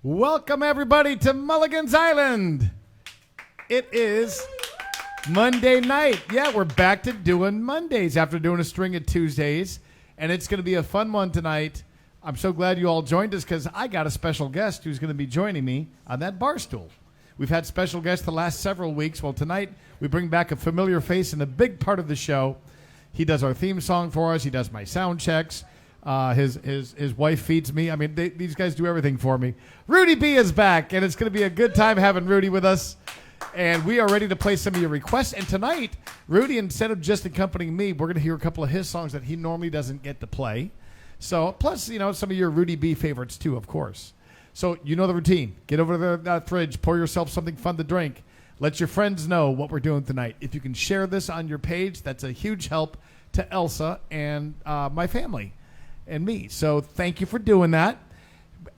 Welcome, everybody, to Mulligan's Island. It is Monday night. Yeah, we're back to doing Mondays after doing a string of Tuesdays, and it's going to be a fun one tonight. I'm so glad you all joined us because I got a special guest who's going to be joining me on that bar stool. We've had special guests the last several weeks. Well, tonight we bring back a familiar face and a big part of the show. He does our theme song for us. He does my sound checks. His wife feeds me. I mean, these guys do everything for me. Rudy B is back, and it's going to be a good time having Rudy with us. And we are ready to play some of your requests. And tonight, Rudy, instead of just accompanying me, we're going to hear a couple of his songs that he normally doesn't get to play. So, plus, some of your Rudy B favorites, too, of course. So, you know the routine. Get over to the fridge, pour yourself something fun to drink. Let your friends know what we're doing tonight. If you can share this on your page, that's a huge help to Elsa and my family and me. So, thank you for doing that.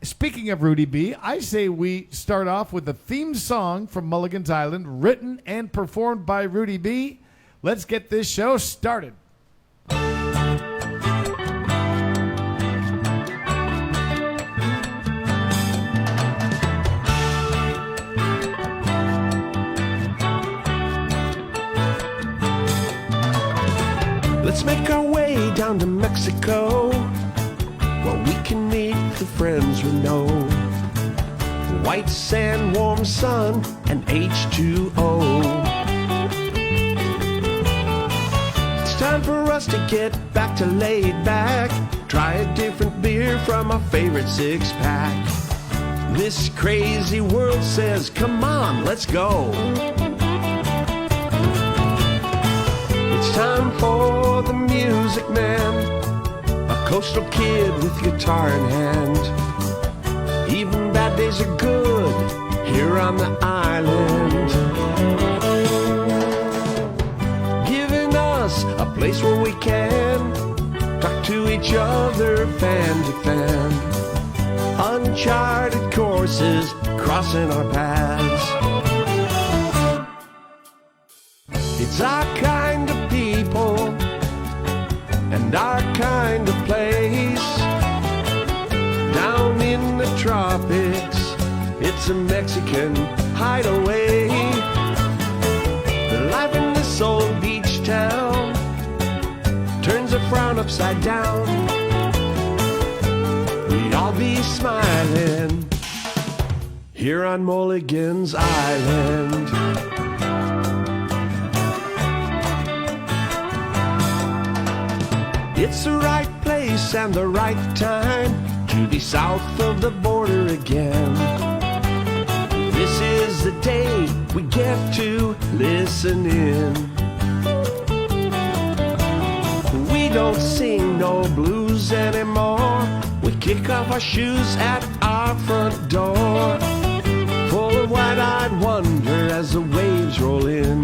Speaking of Rudy B, I say we start off with the theme song from Mulligan's Island, written and performed by Rudy B. Let's get this show started. Let's make our way down to Mexico, where we can meet the friends we know. White sand, warm sun, and H2O. It's time for us to get back to laid back. Try a different beer from our favorite six-pack. This crazy world says, come on, let's go. It's time for the music man, a coastal kid with guitar in hand. Even bad days are good here on the island, giving us a place where we can talk to each other fan to fan. Uncharted courses crossing our paths. It's our kind of people and our kind of place. Down in the tropics, it's a Mexican hideaway. Life in this old beach town turns a frown upside down. We'd all be smiling here on Mulligan's Island. It's the right place and the right time to be south of the border again. This is the day we get to listen in. We don't sing no blues anymore. We kick off our shoes at our front door, full of wide-eyed wonder as the waves roll in.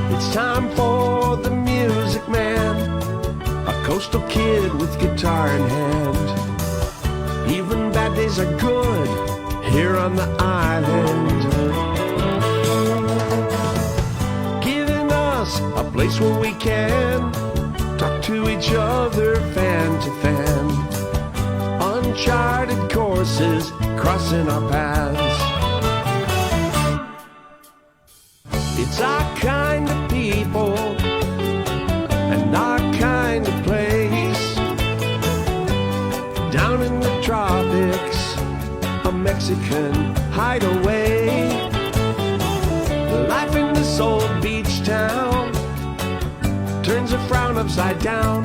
It's time for the music man, a coastal kid with guitar in hand. Even bad days are good here on the island, giving us a place where we can talk to each other fan to fan. Uncharted courses crossing our paths. It's our kind of people and our kind of place. Down in the tropics, a Mexican hideaway. Life in this old beach town turns a frown upside down.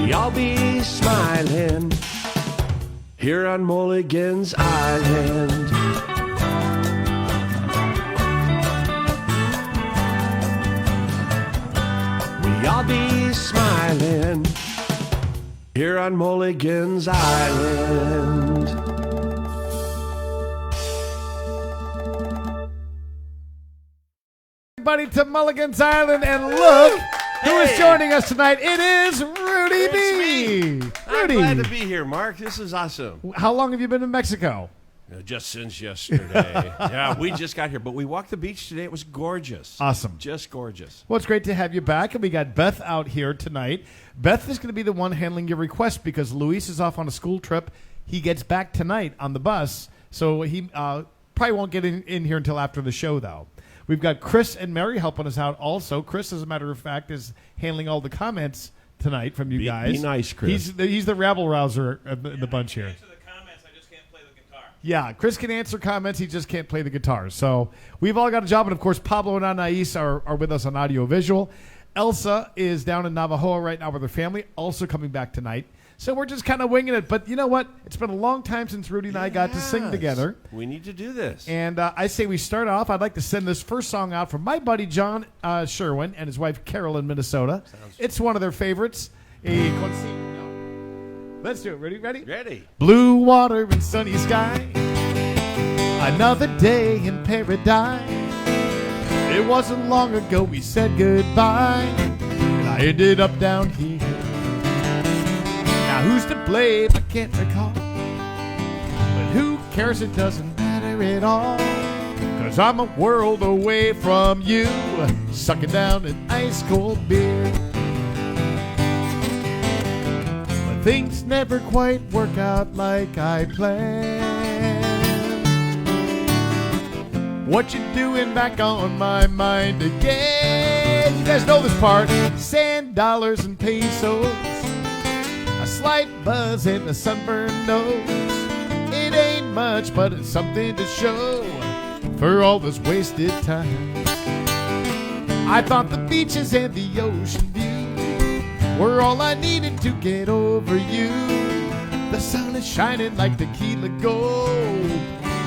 We all be smiling here on Mulligan's Island. I'll be smiling here on Mulligan's Island. Everybody to Mulligan's Island, and look who is joining us tonight. It is Rudy B. Me. I'm glad to be here, Mark. This is awesome. How long have you been in Mexico? Just since yesterday. Yeah, we just got here, but we walked the beach today. It was gorgeous. Awesome. Just gorgeous. Well, it's great to have you back, and we got Beth out here tonight. Beth is going to be the one handling your request because Luis is off on a school trip. He gets back tonight on the bus, so he probably won't get in here until after the show, though. We've got Chris and Mary helping us out also. Chris, as a matter of fact, is handling all the comments tonight from you guys. Be nice, Chris. He's the rabble-rouser of the bunch here. Yeah, Chris can answer comments. He just can't play the guitar. So we've all got a job. And, of course, Pablo and Anais are with us on audio-visual. Elsa is down in Navajo right now with her family, also coming back tonight. So we're just kind of winging it. But you know what? It's been a long time since Rudy and I got to sing together. We need to do this. And I say we start off. I'd like to send this first song out from my buddy John Sherwin and his wife Carol in Minnesota. It's one of their favorites. Let's do it. Ready? Ready. Blue water and sunny sky. Another day in paradise. It wasn't long ago we said goodbye, and I ended up down here. Now who's to blame? I can't recall. But who cares? It doesn't matter at all. 'Cause I'm a world away from you, sucking down an ice cold beer. Things never quite work out like I planned. What you doing back on my mind again? You guys know this part. Sand, dollars, and pesos. A slight buzz and a sunburned nose. It ain't much, but it's something to show for all this wasted time. I thought the beaches and the ocean view were all I needed to get over you. The sun is shining like tequila gold,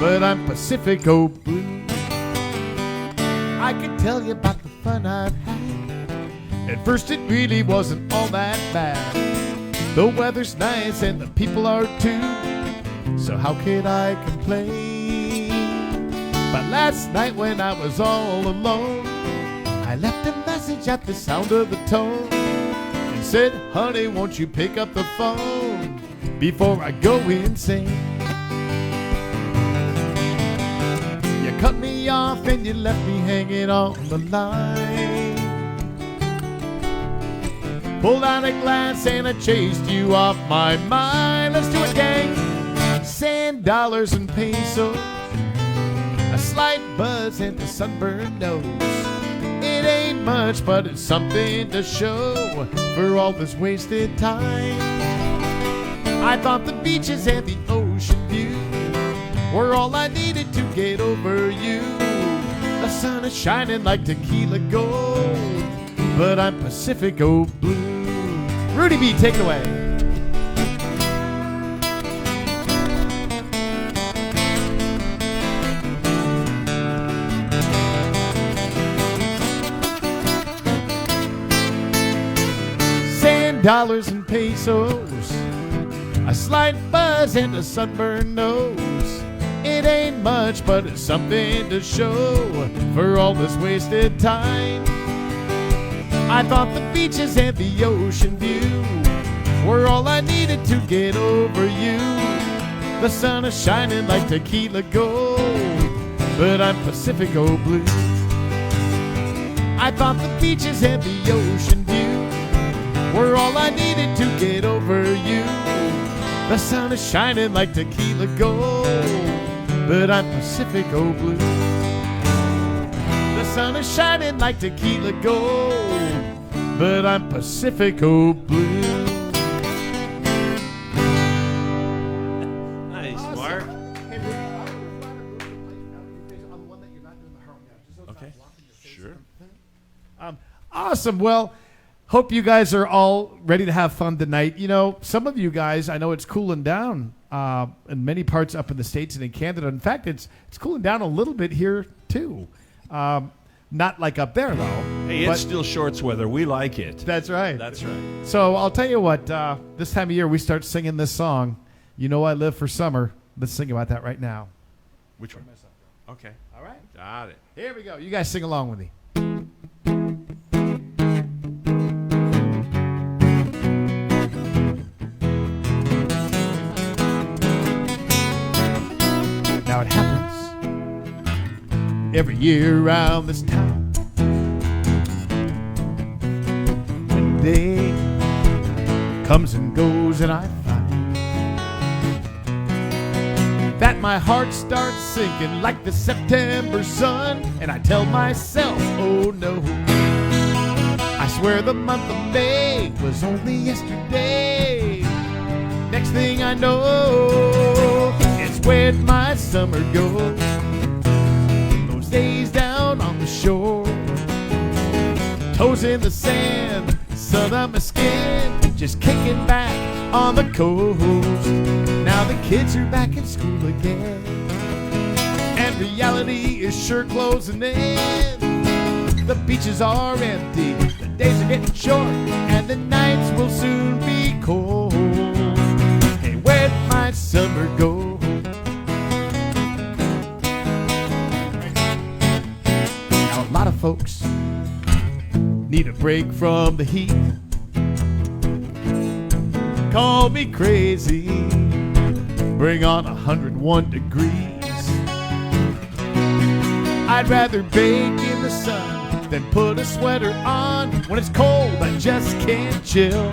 but I'm Pacifico blue. I could tell you about the fun I've had. At first it really wasn't all that bad. The weather's nice and the people are too, so how could I complain? But last night when I was all alone, I left a message at the sound of the tone. Said, honey, won't you pick up the phone before I go insane? You cut me off and you left me hanging on the line. Pulled out a glass and I chased you off my mind. Let's do it, gang. Sand, dollars, and pesos. A slight buzz and a sunburned nose. It ain't much, but it's something to show for all this wasted time. I thought the beaches and the ocean view were all I needed to get over you. The sun is shining like tequila gold, but I'm Pacifico blue. Rudy B, take it away. Dollars and pesos, a slight buzz and a sunburned nose. It ain't much, but it's something to show for all this wasted time. I thought the beaches and the ocean view were all I needed to get over you. The sun is shining like tequila gold, but I'm Pacifico blue. I thought the beaches and the ocean view were all I needed to get over you. The sun is shining like tequila gold, but I'm Pacifico blue. The sun is shining like tequila gold, but I'm Pacifico blue. Nice, awesome. Mark. Hey, Rudy, on the one that you're not doing the harmony on. Okay, sure. Awesome. Well, hope you guys are all ready to have fun tonight. You know, some of you guys, I know it's cooling down in many parts up in the States and in Canada. In fact, it's cooling down a little bit here, too. Not like up there, though. Hey, it's still shorts weather. We like it. That's right. That's right. So I'll tell you what, this time of year we start singing this song, You Know I Live for Summer. Let's sing about that right now. Which one? Okay. All right. Got it. Here we go. You guys sing along with me. every year around this time. When the day comes and goes and I find that my heart starts sinking like the September sun, and I tell myself, oh no, I swear the month of May was only yesterday. Next thing I know, it's where'd my summer go. Those days down on the shore, toes in the sand, sun on my skin, just kicking back on the coast. Now the kids are back in school again, and reality is sure closing in. The beaches are empty, the days are getting short, and the nights will soon be cold. Hey, where'd my summer go? Now a lot of folks need a break from the heat. Call me crazy, bring on 101 degrees. I'd rather bake in the sun than put a sweater on. When it's cold, I just can't chill.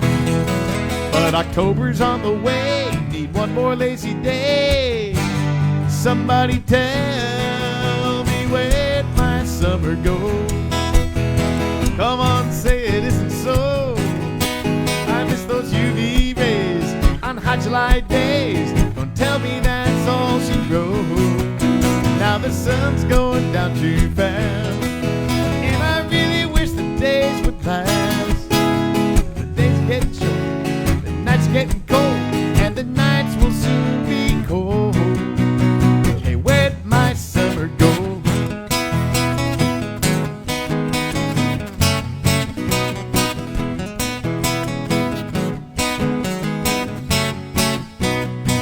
But October's on the way, need one more lazy day. Somebody tell me where'd my summer go? Come on, say it isn't so. I miss those UV rays on hot July days. Don't tell me that's all she wrote. Now the sun's going down too fast, and I really wish the days would last. The days get short, the nights getting cold, and the nights will soon be cold. Hey, where'd my summer go?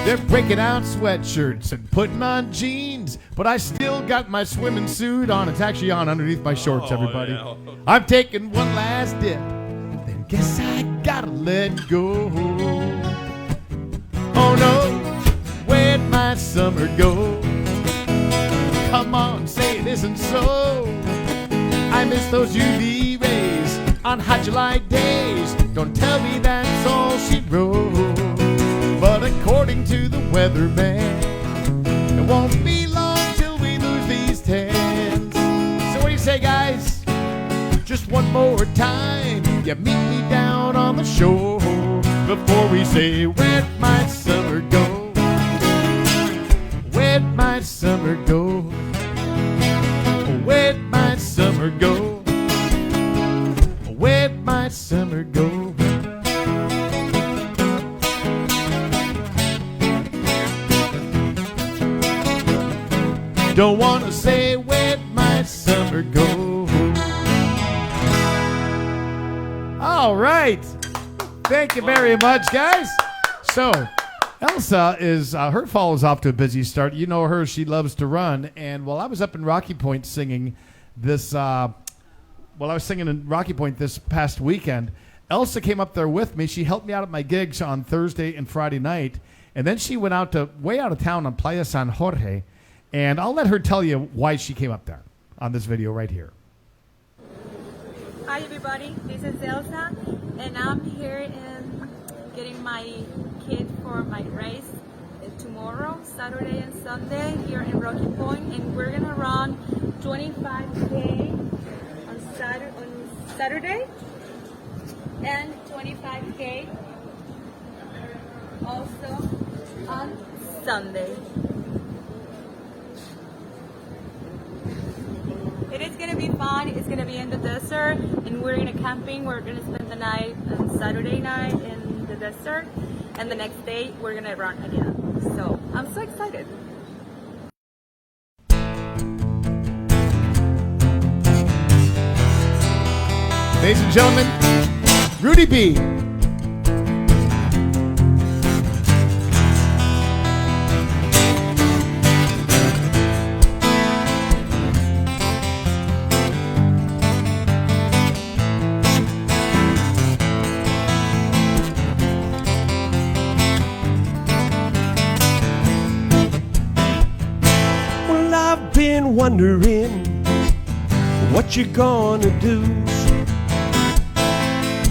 They're breaking out sweatshirts and putting on jeans, but I still got my swimming suit on. It's actually on underneath my shorts, everybody. Yeah. I'm taking one last dip, then guess I gotta let go. Oh no, where'd my summer go? Come on, say it isn't so. I miss those UV rays on hot July days. Don't tell me that's all she wrote. But according to the weatherman, it won't be long till we lose these tents. So what do you say, guys? Just one more time, you meet me down on the shore before we say, where'd my summer go? Where'd my summer go? Where'd my summer go? Where'd my summer go? Don't want to say where'd my summer go. All right. Thank you very much, guys. So, Elsa is, her fall is off to a busy start. You know her, she loves to run. And while I was up in Rocky Point singing this, while I was singing in Rocky Point this past weekend, Elsa came up there with me. She helped me out at my gigs on Thursday and Friday night. And then she went out to, way out of town on Playa San Jorge. And I'll let her tell you why she came up there on this video right here. Hi everybody, this is Elsa, and I'm here in getting my kit for my race tomorrow, Saturday and Sunday here in Rocky Point, and we're gonna run 25K on Saturday and 25K also on Sunday. It is going to be fun. It's going to be in the desert, and we're in a camping. We're going to spend the night on Saturday night in the desert, and the next day we're going to run again. So I'm so excited. Ladies and gentlemen, Rudy B. Well, I've been wondering what you gonna do?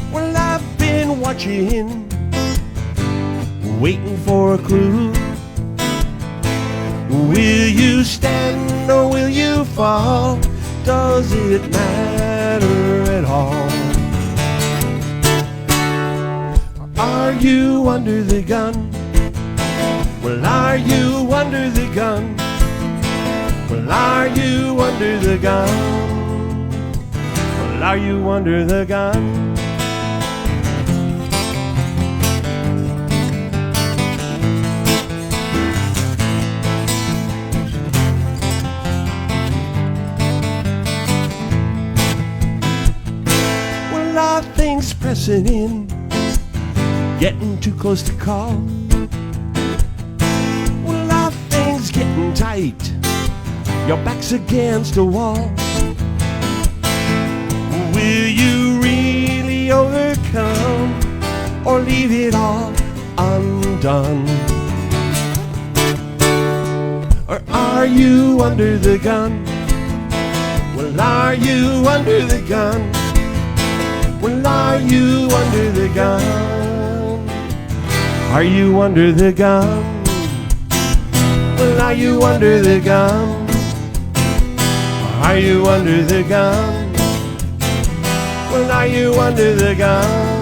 Well, I've been watching, waiting for a clue. Will you stand or will you fall? Does it matter at all? Are you under the gun? Well, are you under the gun? Well, are you under the gun? Well, are you under the gun? Well, are things pressing in, getting too close to call? Well, are things getting tight? Your back's against a wall. Will you really overcome or leave it all undone? Or are you under the gun? Well, are you under the gun? Well, are you under the gun? Are you under the gun? Well, are you under the gun? Are you under the gun? Well, are you under the gun?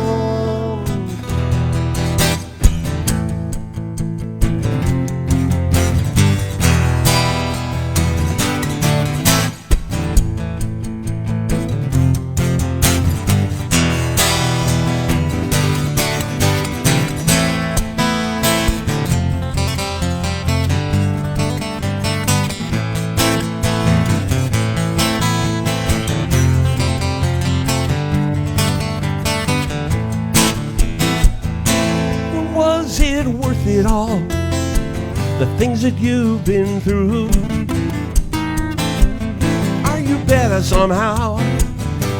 Was it worth it all? The things that you've been through? Are you better somehow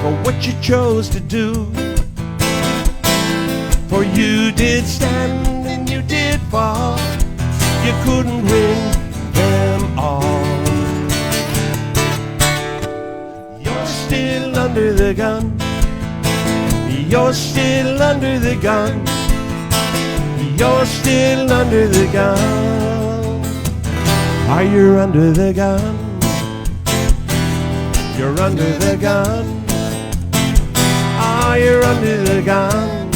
for what you chose to do? For you did stand and you did fall. You couldn't win them all. You're still under the gun. You're still under the gun. You're still under the gun. Are you under the gun? You're under the gun. Are you under the gun?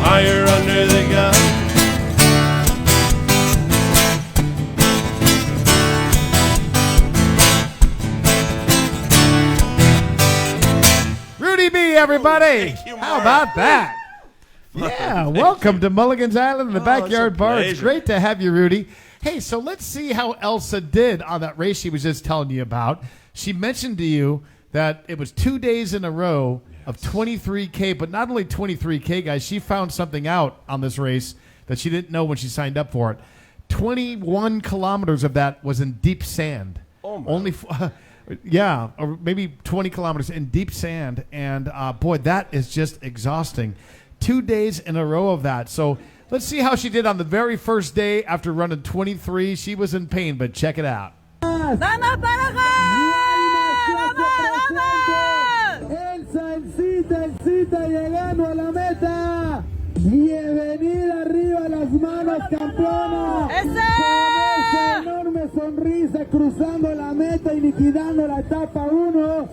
Are you under the gun? Rudy B, everybody. Thank you, How Mark. about that? Yeah, welcome to Mulligan's Island in the Backyard it's a Bar. It's pleasure. great to have you, Rudy. Hey, so let's see how Elsa did on that race she was just telling you about. She mentioned to you that it was 2 days in a row of 23K, but not only 23K, guys, she found something out on this race that she didn't know when she signed up for it. 21 kilometers of that was in deep sand. Oh, my. Only, yeah, or maybe 20 kilometers in deep sand. And boy, that is just exhausting. 2 days in a row of that. So let's see how she did on the very first day after running 23. She was in pain, but check it out. ¡Vamos, pareja! ¡Vamos, vamos! Elsa, llegando a la meta. Bienvenida arriba, las manos, campeona. ¡Eso! Con esa enorme sonrisa, cruzando la meta y liquidando la etapa 1.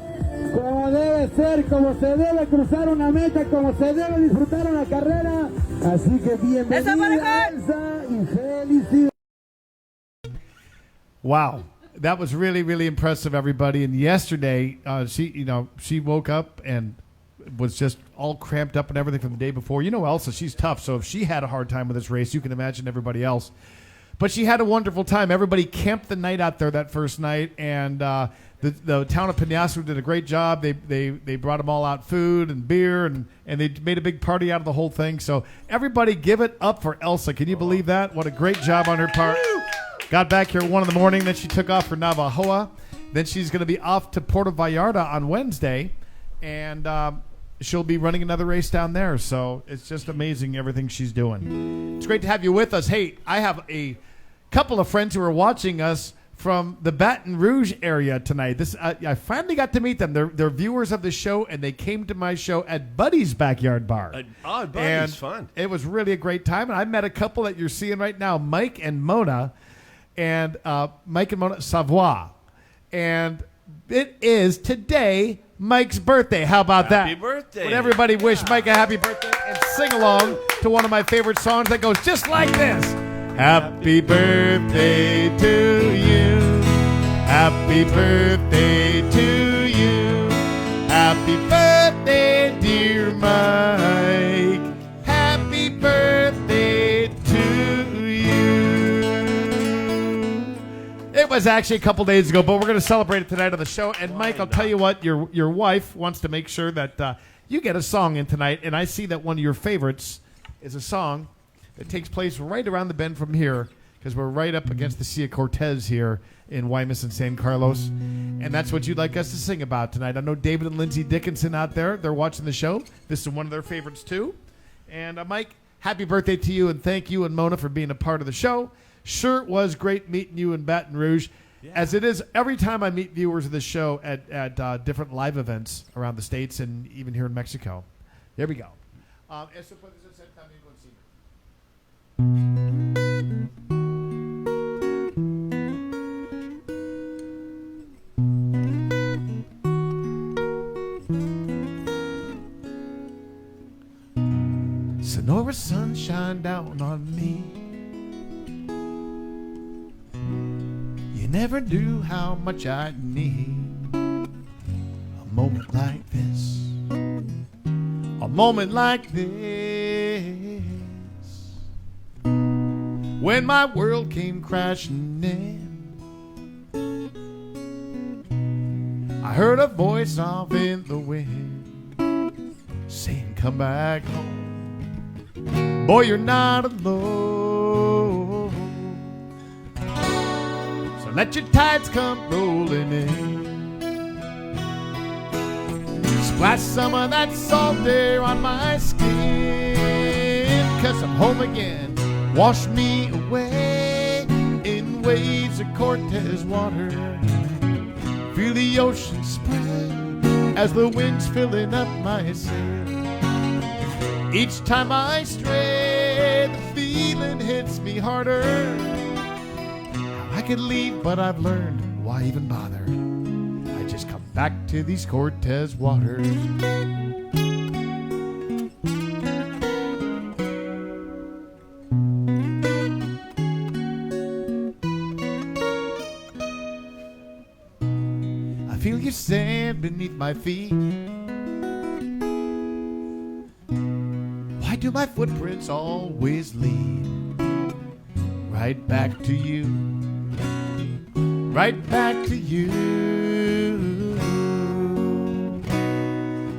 Como debe ser, como se debe cruzar una meta, como se debe disfrutar una carrera. Así que bienvenida, Elsa, y felicidades. Wow. That was really, really impressive, everybody. And yesterday, she woke up and was just all cramped up and everything from the day before. You know Elsa, she's tough. So if she had a hard time with this race, you can imagine everybody else. But she had a wonderful time. Everybody camped the night out there that first night, and the town of Penasco did a great job. They brought them all out food and beer, and they made a big party out of the whole thing. So everybody give it up for Elsa. Can you believe that? What a great job on her part. Got back here at 1 in the morning. Then she took off for Navajoa. Then she's going to be off to Puerto Vallarta on Wednesday, and she'll be running another race down there. So it's just amazing everything she's doing. It's great to have you with us. Hey, I have a couple of friends who are watching us from the Baton Rouge area tonight. This I finally got to meet them. They're viewers of the show, and they came to my show at Buddy's Backyard Bar. Buddy's fun. It was really a great time, and I met a couple that you're seeing right now, Mike and Mona Savoy. And it is today Mike's birthday. How about that? Happy birthday. Would everybody wish Mike a happy birthday and sing along to one of my favorite songs that goes just like this. Happy birthday to you. Happy birthday to you. Happy birthday, dear Mike. Happy birthday to you. It was actually a couple days ago, but we're going to celebrate it tonight on the show. And Mike, I'll tell you what, your wife wants to make sure that you get a song in tonight. And I see that one of your favorites is a song that takes place right around the bend from here, because we're right up against the Sea of Cortez here in Guaymas and San Carlos. And that's what you'd like us to sing about tonight. I know David and Lindsay Dickinson out there, they're watching the show. This is one of their favorites too. And Mike, happy birthday to you, and thank you and Mona for being a part of the show. Sure was great meeting you in Baton Rouge, as it is every time I meet viewers of the show at different live events around the States and even here in Mexico. There we go. Sonora sunshine down on me. You never knew how much I need a moment like this, a moment like this. When my world came crashing in, I heard a voice off in the wind saying, come back home. Boy, you're not alone. So let your tides come rolling in. Splash some of that salt air on my skin, 'cause I'm home again. Wash me away in waves of Cortez water. Feel the ocean spray as the wind's filling up my sail. Each time I stray, the feeling hits me harder. I could leave, but I've learned why even bother. I just come back to these Cortez waters. I feel your sand beneath my feet. Why do my footprints always lead right back to you? Right back to you.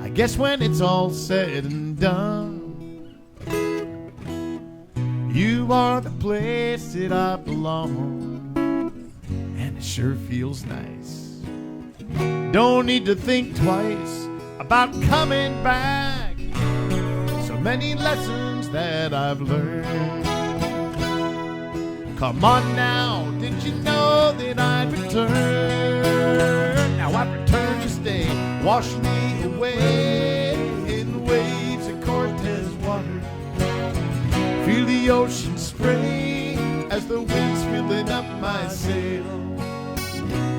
I guess when it's all said and done, you are the place that I belong, and it sure feels nice. Don't need to think twice about coming back. So many lessons that I've learned. Come on now, did you know that I'd return? Now I've returned to stay. Wash me away in waves of Cortez water. Feel the ocean spray as the wind's filling up my sail.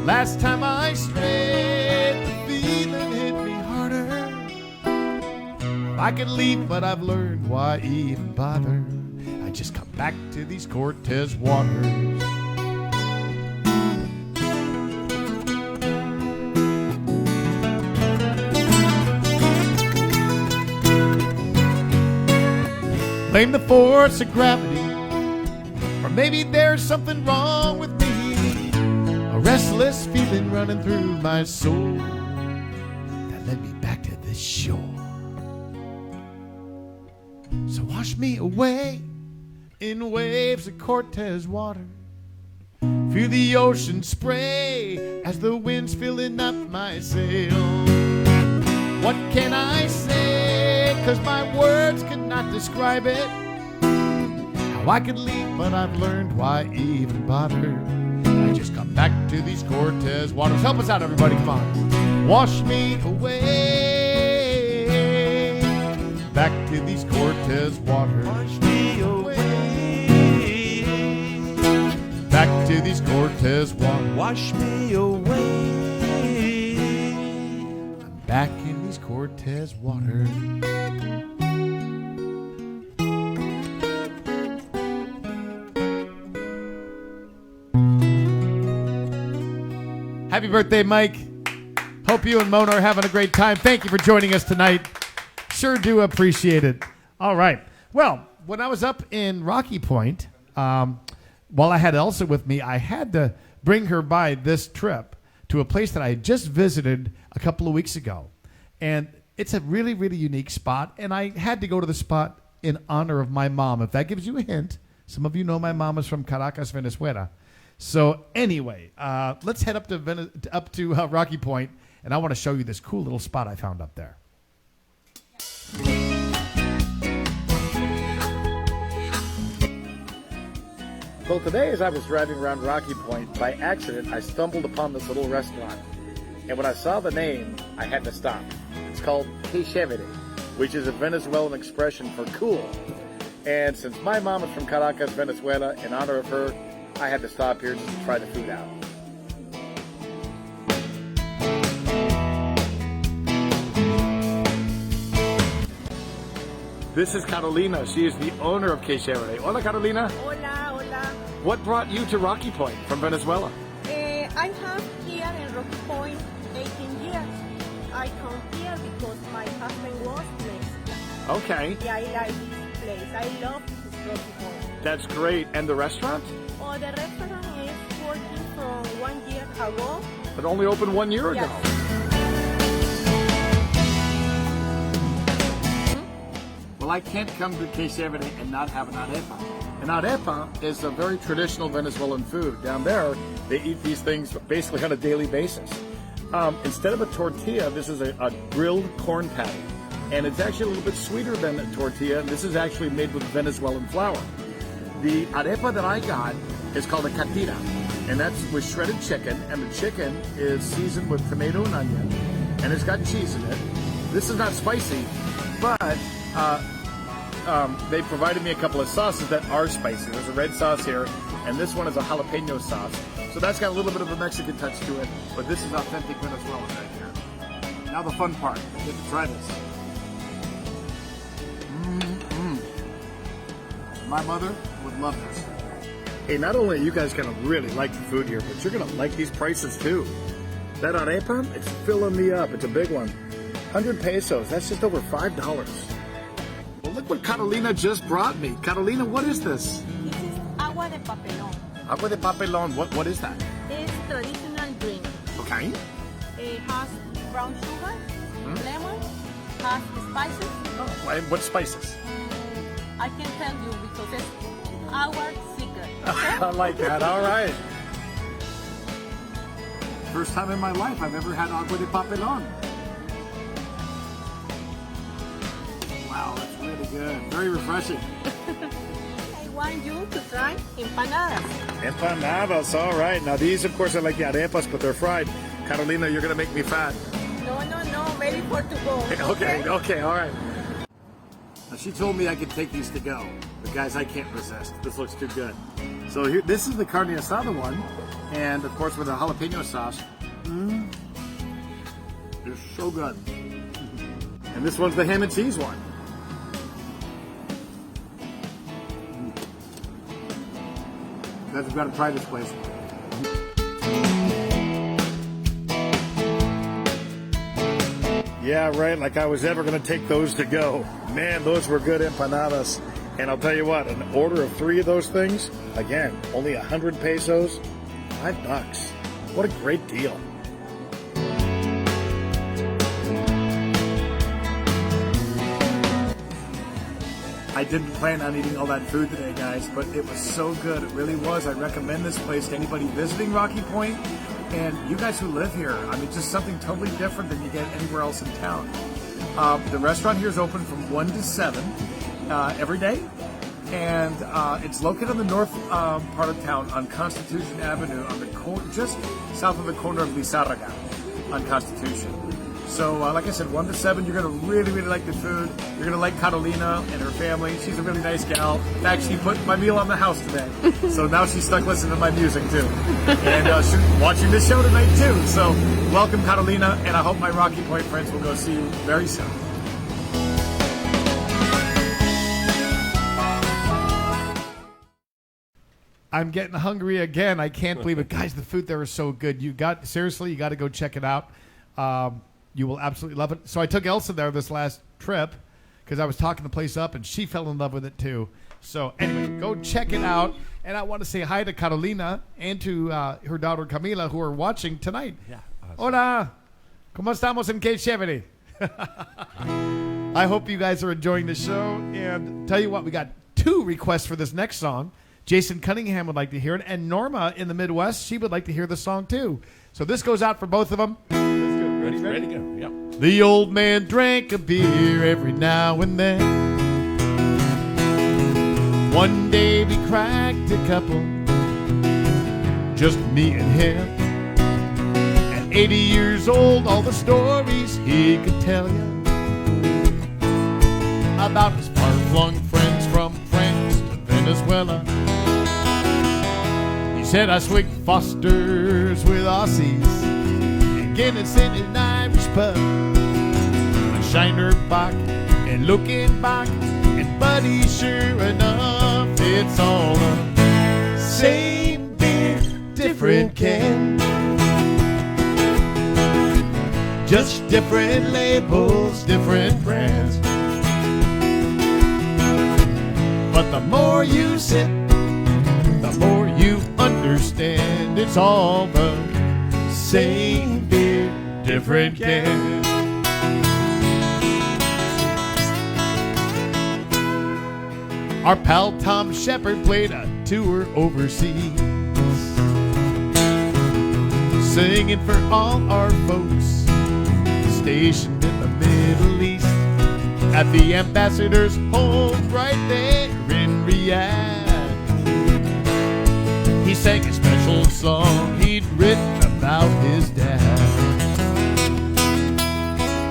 Last time I strayed, the feeling hit me harder. I could leave, but I've learned why even bother. I just come back to these Cortez waters. Blame the force of gravity, or maybe there's something wrong with me. A restless feeling running through my soul that led me back to this shore. So wash me away in waves of Cortez water. Feel the ocean spray as the wind's filling up my sail. What can I say? 'Cause my words cannot describe it. How I could leave, but I've learned why even bother. I just got back to these Cortez waters. Help us out, everybody. Come on. Wash me away. Back to these Cortez waters. Wash me away. Back to these Cortez waters. Wash me away. Back in these Cortez waters. Happy birthday, Mike. Hope you and Mona are having a great time. Thank you for joining us tonight. Sure do appreciate it. All right. Well, when I was up in Rocky Point, while I had Elsa with me, I had to bring her by this trip to a place that I had just visited a couple of weeks ago. And it's a really, really unique spot. And I had to go to the spot in honor of my mom. If that gives you a hint, some of you know my mom is from Caracas, Venezuela. So anyway, let's head up to Rocky Point, and I want to show you this cool little spot I found up there. So today, as I was driving around Rocky Point, by accident, I stumbled upon this little restaurant. And when I saw the name, I had to stop. It's called Que Chévere, which is a Venezuelan expression for cool. And since my mom is from Caracas, Venezuela, in honor of her, I had to stop here just to try the food out. This is Carolina. She is the owner of Que Chévere. Hola, Carolina. Hola, hola. What brought you to Rocky Point from Venezuela? I have here in Rocky Point 18 years. I come here because my husband was Mexican. Okay, Yeah, I like this place. I love this Rocky Point. that's great. And the restaurant? Oh, the restaurant is working from 1 year ago. It only opened 1 year ago. Yes. Well, I can't come to Que Chévere and not have an arepa. An arepa is a very traditional Venezuelan food. Down there, they eat these things basically on a daily basis. Instead of a tortilla, this is a grilled corn patty. And it's actually a little bit sweeter than a tortilla. This is actually made with Venezuelan flour. The arepa that I got is called a catira. And that's with shredded chicken. And the chicken is seasoned with tomato and onion. And it's got cheese in it. This is not spicy, but they provided me a couple of sauces that are spicy. There's a red sauce here, and this one is a jalapeno sauce. So that's got a little bit of a Mexican touch to it, but this is authentic Venezuelan right here. Now the fun part, you get to try this. My mother would love this. Hey, not only are you guys gonna really like the food here, but you're gonna like these prices too. That arepa, it's filling me up. It's a big one. 100 pesos, that's just over $5. Well, look what Carolina just brought me. Carolina, what is this? This is agua de papelón. Agua de papelón, what is that? It's traditional drink. Okay. It has brown sugar, lemon, has spices. What spices? I can tell you because it's our secret. I like that, all right. First time in my life I've ever had agua de papelón. Wow, that's really good. Very refreshing. I want you to try empanadas. Empanadas, all right. Now these, of course, are like the arepas, but they're fried. Carolina, you're going to make me fat. No, ready for to go. Okay, all right. Now, she told me I could take these to go. But guys, I can't resist. This looks too good. So here, this is the carne asada one. And, of course, with a jalapeno sauce. It's so good. And this one's the ham and cheese one. You guys have got to try this place. Yeah, right, like I was ever going to take those to go. Man, those were good empanadas. And I'll tell you what, an order of 3 of those things, again, only 100 pesos, $5. What a great deal. I didn't plan on eating all that food today, guys, but it was so good. It really was. I recommend this place to anybody visiting Rocky Point. And you guys who live here, I mean, just something totally different than you get anywhere else in town. The restaurant here is open from 1 to 7 every day. And it's located on the north part of town on Constitution Avenue, on the just south of the corner of Lizarraga on Constitution. So, like I said, 1 to 7, you're going to really, really like the food. You're going to like Carolina and her family. She's a really nice gal. In fact, she put my meal on the house today. So now she's stuck listening to my music, too. And she's watching this show tonight, too. So welcome, Carolina, and I hope my Rocky Point friends will go see you very soon. I'm getting hungry again. I can't believe it. Guys, the food there is so good. You got to go check it out. You will absolutely love it. So I took Elsa there this last trip because I was talking the place up, and she fell in love with it too. So anyway, go check it out. And I want to say hi to Carolina and to her daughter Camila, who are watching tonight. Yeah. Hola. ¿Cómo estamos en Qué Chévere? I hope you guys are enjoying the show. And tell you what, we got 2 requests for this next song. Jason Cunningham would like to hear it, and Norma in the Midwest, she would like to hear the song too. So this goes out for both of them. Ready to go. Yep. The old man drank a beer every now and then. One day we cracked a couple, just me and him. At 80 years old, all the stories he could tell you about his far-flung friends from France to Venezuela. He said I swigged Fosters with Aussies and Guinness in an Irish pub. A Shiner Bach and looking back, and buddy, sure enough, it's all the same beer, different can. Just different labels, different brands. But the more you sip, the more you understand. It's all the same beer, different can. Our pal Tom Shepard played a tour overseas, singing for all our folks stationed in the Middle East, at the ambassador's home right there in Riyadh. He sang a special song he'd written about his dad.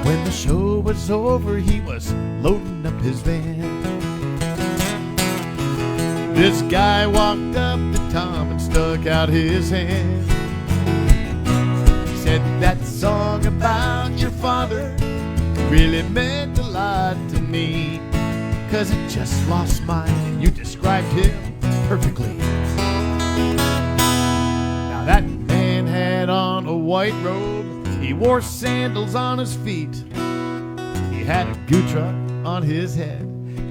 When the show was over, he was loading up his van. This guy walked up to Tom and stuck out his hand. He said, that song about your father really meant a lot to me, 'cause it just lost mine, and you described him perfectly. Now that man had on a white robe, he wore sandals on his feet, he had a guitar on his head,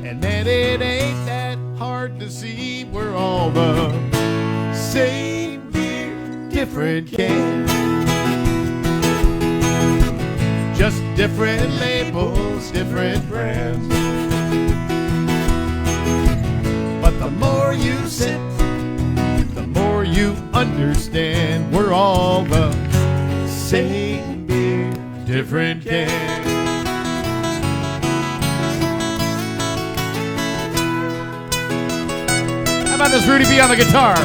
and man, it ain't that hard to see we're all the same beer, different can. Just different labels, different brands. But the more you sip, the more you understand. We're all the same beer, different can. How about this Rudy B on the guitar?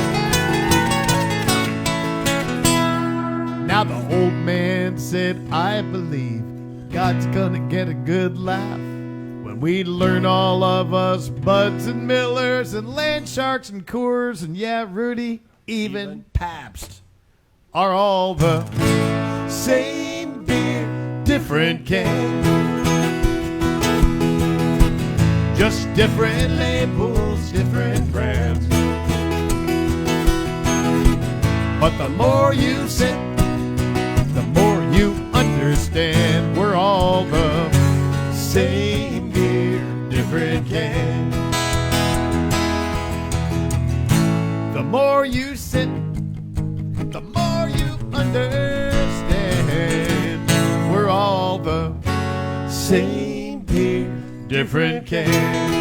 Now the old man said, I believe God's gonna get a good laugh when we learn all of us Buds and Millers and Land Sharks and Coors and, yeah, Rudy, even Pabst are all the same beer, different can. Just different labels, different brands. But the more you sip, the more you understand. We're all the same beer, different can. The more you sip, the more you understand. We're all the same beer, different can.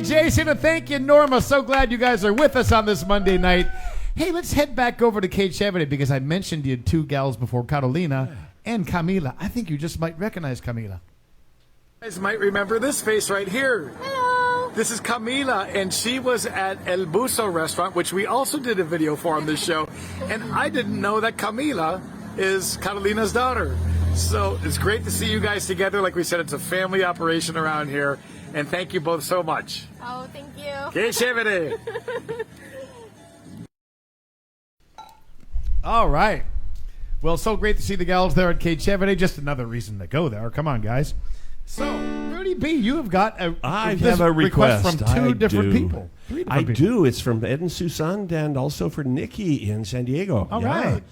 Jason, and thank you, Norma. So glad you guys are with us on this Monday night. Hey, let's head back over to Kate Chevrolet because I mentioned you had two gals before, Carolina and Camila. I think you just might recognize Camila. You guys might remember this face right here. Hello. This is Camila, and she was at El Buso restaurant, which we also did a video for on this show. And I didn't know that Camila is Carolina's daughter. So it's great to see you guys together. Like we said, it's a family operation around here. And thank you both so much. Oh, thank you. Que chévere. All right. Well, so great to see the gals there at Kate Chevrolet. Just another reason to go there. Come on, guys. So, Rudy B, you have got I have a request from two different people. I do. It's from Ed and Susan and also for Nikki in San Diego. All right.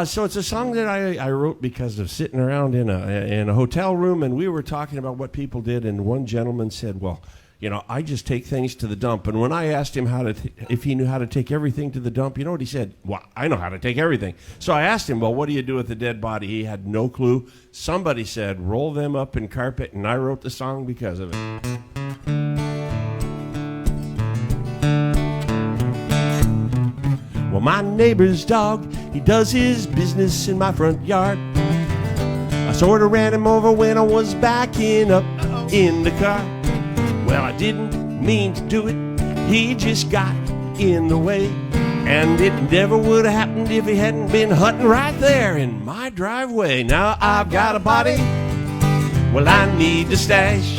So it's a song that I wrote because of sitting around in a hotel room, and we were talking about what people did, and one gentleman said, well, you know, I just take things to the dump. And when I asked him if he knew how to take everything to the dump, you know what he said? Well, I know how to take everything. So I asked him, well, what do you do with a dead body? He had no clue. Somebody said, roll them up in carpet, and I wrote the song because of it. Well, my neighbor's dog, he does his business in my front yard. I sort of ran him over when I was backing up in the car. Well, I didn't mean to do it, he just got in the way. And it never would have happened if he hadn't been hunting right there in my driveway. Now I've got a body, well, I need to stash.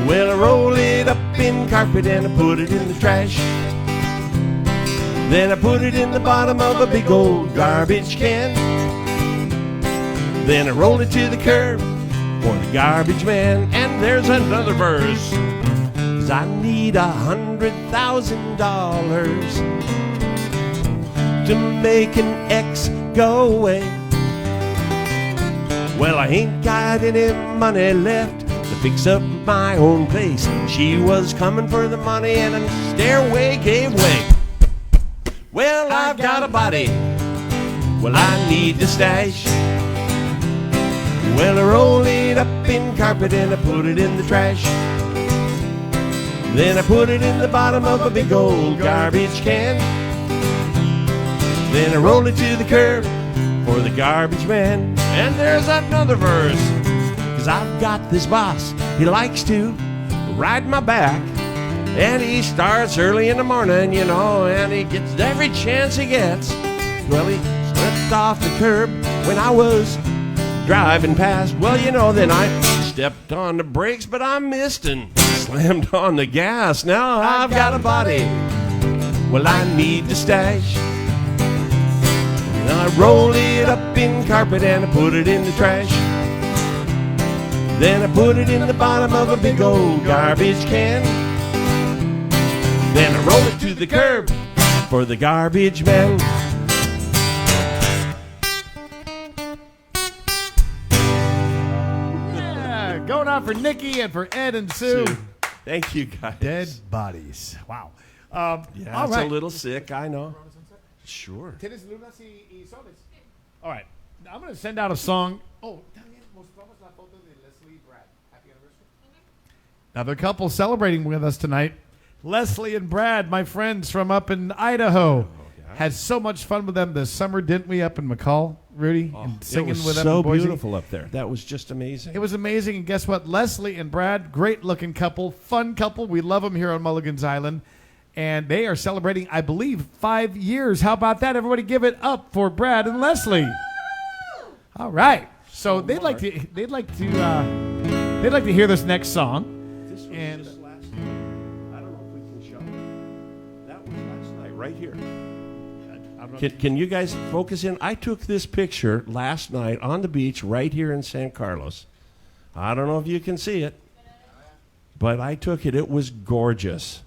Well, I roll it up in carpet and I put it in the trash. Then I put it in the bottom of a big old garbage can. Then I roll it to the curb for the garbage man. And there's another verse, 'cause I need $100,000 to make an X go away. Well, I ain't got any money left to fix up my own place. She was coming for the money and a stairway gave way. Well, I've got a body, well, I need to stash. Well, I roll it up in carpet and I put it in the trash. Then I put it in the bottom of a big old garbage can. Then I roll it to the curb for the garbage man. And there's another verse, 'cause I've got this boss, he likes to ride my back. And he starts early in the morning, you know, and he gets every chance he gets. Well, he slipped off the curb when I was driving past. Well, you know, then I stepped on the brakes, but I missed and slammed on the gas. Now I've got a body, well, I need to stash. Now I roll it up in carpet and I put it in the trash. Then I put it in the bottom of a big old garbage can. Then I roll it to the curb for the garbage man. Yeah, going on for Nikki and for Ed and Sue. Thank you, guys. Dead bodies. Wow. Yeah, all it's right. a little sick, I know. Sure. All right. Now I'm going to send out a song. Oh, también mostramos la foto de Leslie y Brad. Happy anniversary. Another couple celebrating with us tonight. Leslie and Brad, my friends from up in Idaho. Had so much fun with them this summer, didn't we, up in McCall, Rudy? And singing It was with them so in Boise. beautiful up there. That was just amazing. It was amazing. And guess what? Leslie and Brad, great looking couple, fun couple. We love them here on Mulligan's Island. And they are celebrating, I believe, 5 years. How about that? Everybody give it up for Brad and Leslie. All right. So they'd like to hear this next song. This was And- just last night. I don't know if we can show it. That was last night, right here. Can you guys focus in? I took this picture last night on the beach right here in San Carlos. I don't know if you can see it, but I took it. It was gorgeous.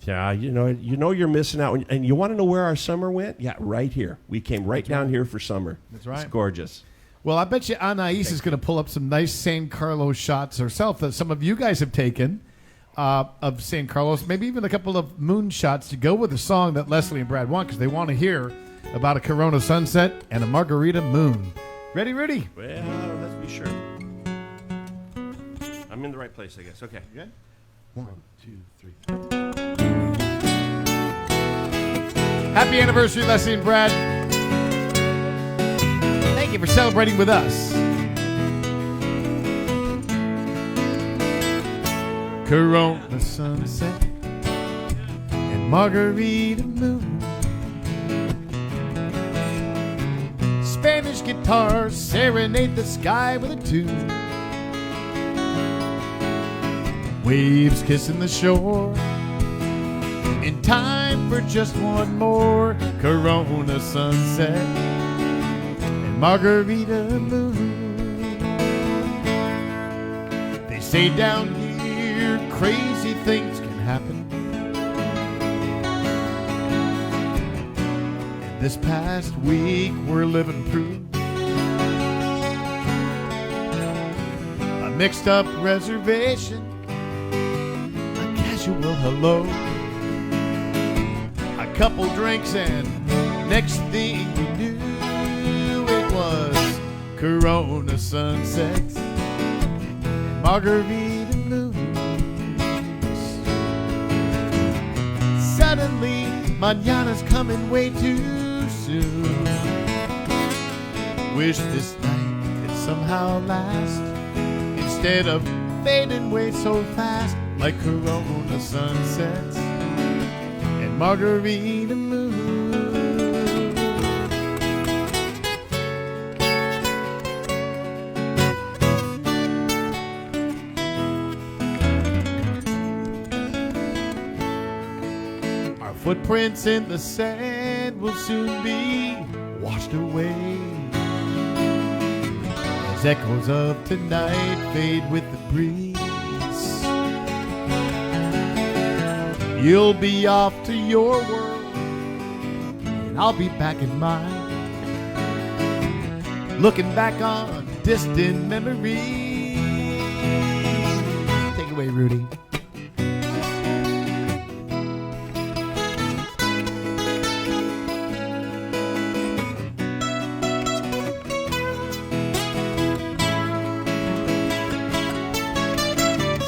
Yeah, you know you're missing out. And you want to know where our summer went? Yeah, right here. We came right down here for summer. That's right. It's gorgeous. Well, I bet you Anais is going to pull up some nice San Carlos shots herself that some of you guys have taken of San Carlos, maybe even a couple of moon shots to go with the song that Leslie and Brad want because they want to hear about a Corona sunset and a margarita moon. Ready, Rudy? Well, let's be sure. I'm in the right place, I guess. Okay. Good. 1, 2, 3. Happy anniversary, Leslie and Brad. Thank you for celebrating with us. Corona sunset and margarita moon. Spanish guitars serenade the sky with a tune. Waves kissing the shore. In time for just one more Corona sunset and margarita moon. They say down here crazy things can happen. And this past week we're living proof. A mixed up reservation, a casual hello, couple drinks, and next thing we knew, it was Corona sunsets and margarita moons. Suddenly, mañana's coming way too soon. Wish this night could somehow last instead of fading away so fast like Corona sunsets and margarita moon. Our footprints in the sand will soon be washed away as echoes of tonight fade with the breeze. You'll be off to your world, and I'll be back in mine, looking back on distant memories. Take it away, Rudy.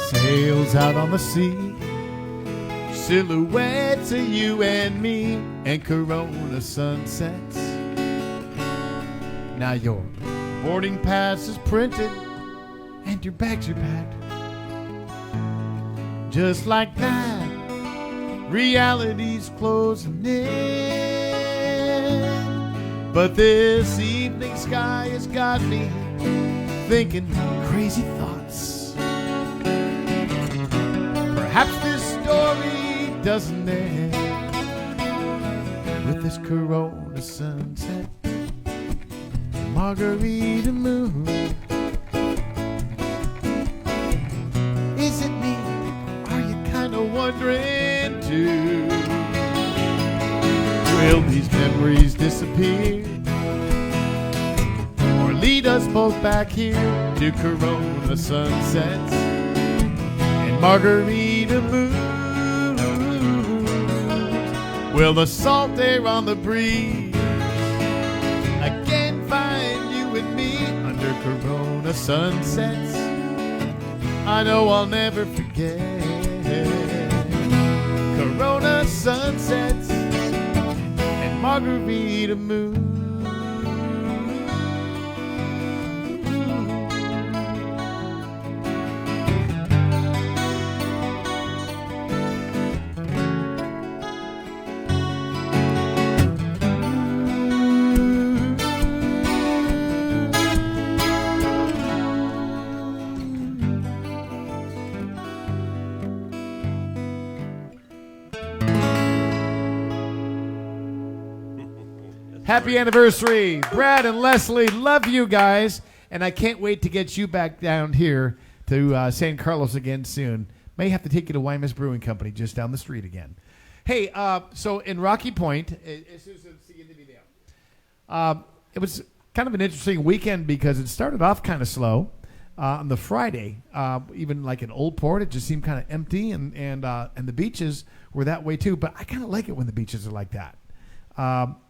Sails out on the sea, silhouettes of you and me, and Corona sunsets. Now your boarding pass is printed and your bags are packed. Just like that, reality's closing in. But this evening sky has got me thinking crazy thoughts. Perhaps this story doesn't end with this Corona sunset and margarita moon. Is it me? Are you kind of wondering too? Will these memories disappear or lead us both back here to Corona sunsets and margarita moon? Will the salt air on the breeze again find you and me under Corona sunsets? I know I'll never forget Corona sunsets and margarita moon. Happy anniversary, Brad and Leslie. Love you guys, and I can't wait to get you back down here to San Carlos again soon. May have to take you to Wymus Brewing Company just down the street again. Hey, so in Rocky Point, it was kind of an interesting weekend because it started off kind of slow. On the Friday, even like in Old Port, it just seemed kind of empty, and the beaches were that way too. But I kind of like it when the beaches are like that.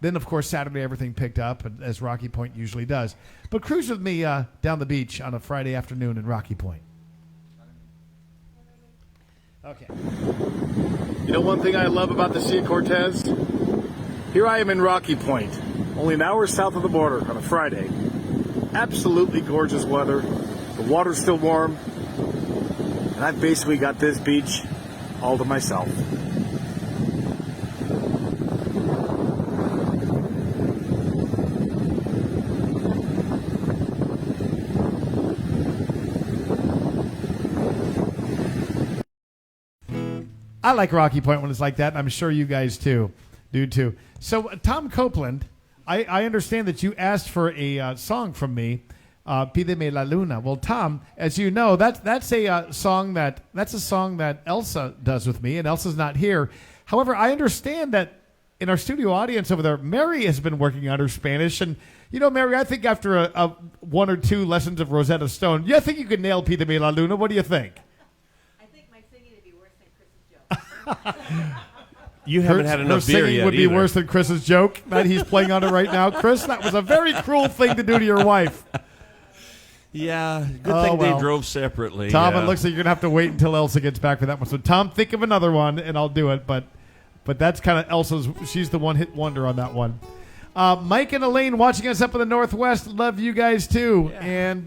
Then, of course, Saturday everything picked up, as Rocky Point usually does. But cruise with me down the beach on a Friday afternoon in Rocky Point. Okay. You know one thing I love about the Sea of Cortez? Here I am in Rocky Point, only an hour south of the border on a Friday. Absolutely gorgeous weather. The water's still warm. And I've basically got this beach all to myself. I like Rocky Point when it's like that, and I'm sure you guys do too. So, Tom Copeland, I understand that you asked for a song from me, Pídeme la Luna. Well, Tom, as you know, that's a song that Elsa does with me, and Elsa's not here. However, I understand that in our studio audience over there, Mary has been working on her Spanish, and you know, Mary, I think after a 1 or 2 lessons of Rosetta Stone, I think you could nail Pídeme la Luna. What do you think? You haven't had enough her beer singing yet would be either. worse than Chris's joke that he's playing on it right now. Chris, that was a very cruel thing to do to your wife. Yeah, good thing they drove separately. Tom, yeah. it looks like you're going to have to wait until Elsa gets back for that one. So, Tom, think of another one, and I'll do it. But that's kind of Elsa's. She's the one-hit wonder on that one. Mike and Elaine watching us up in the Northwest. Love you guys, too. Yeah. And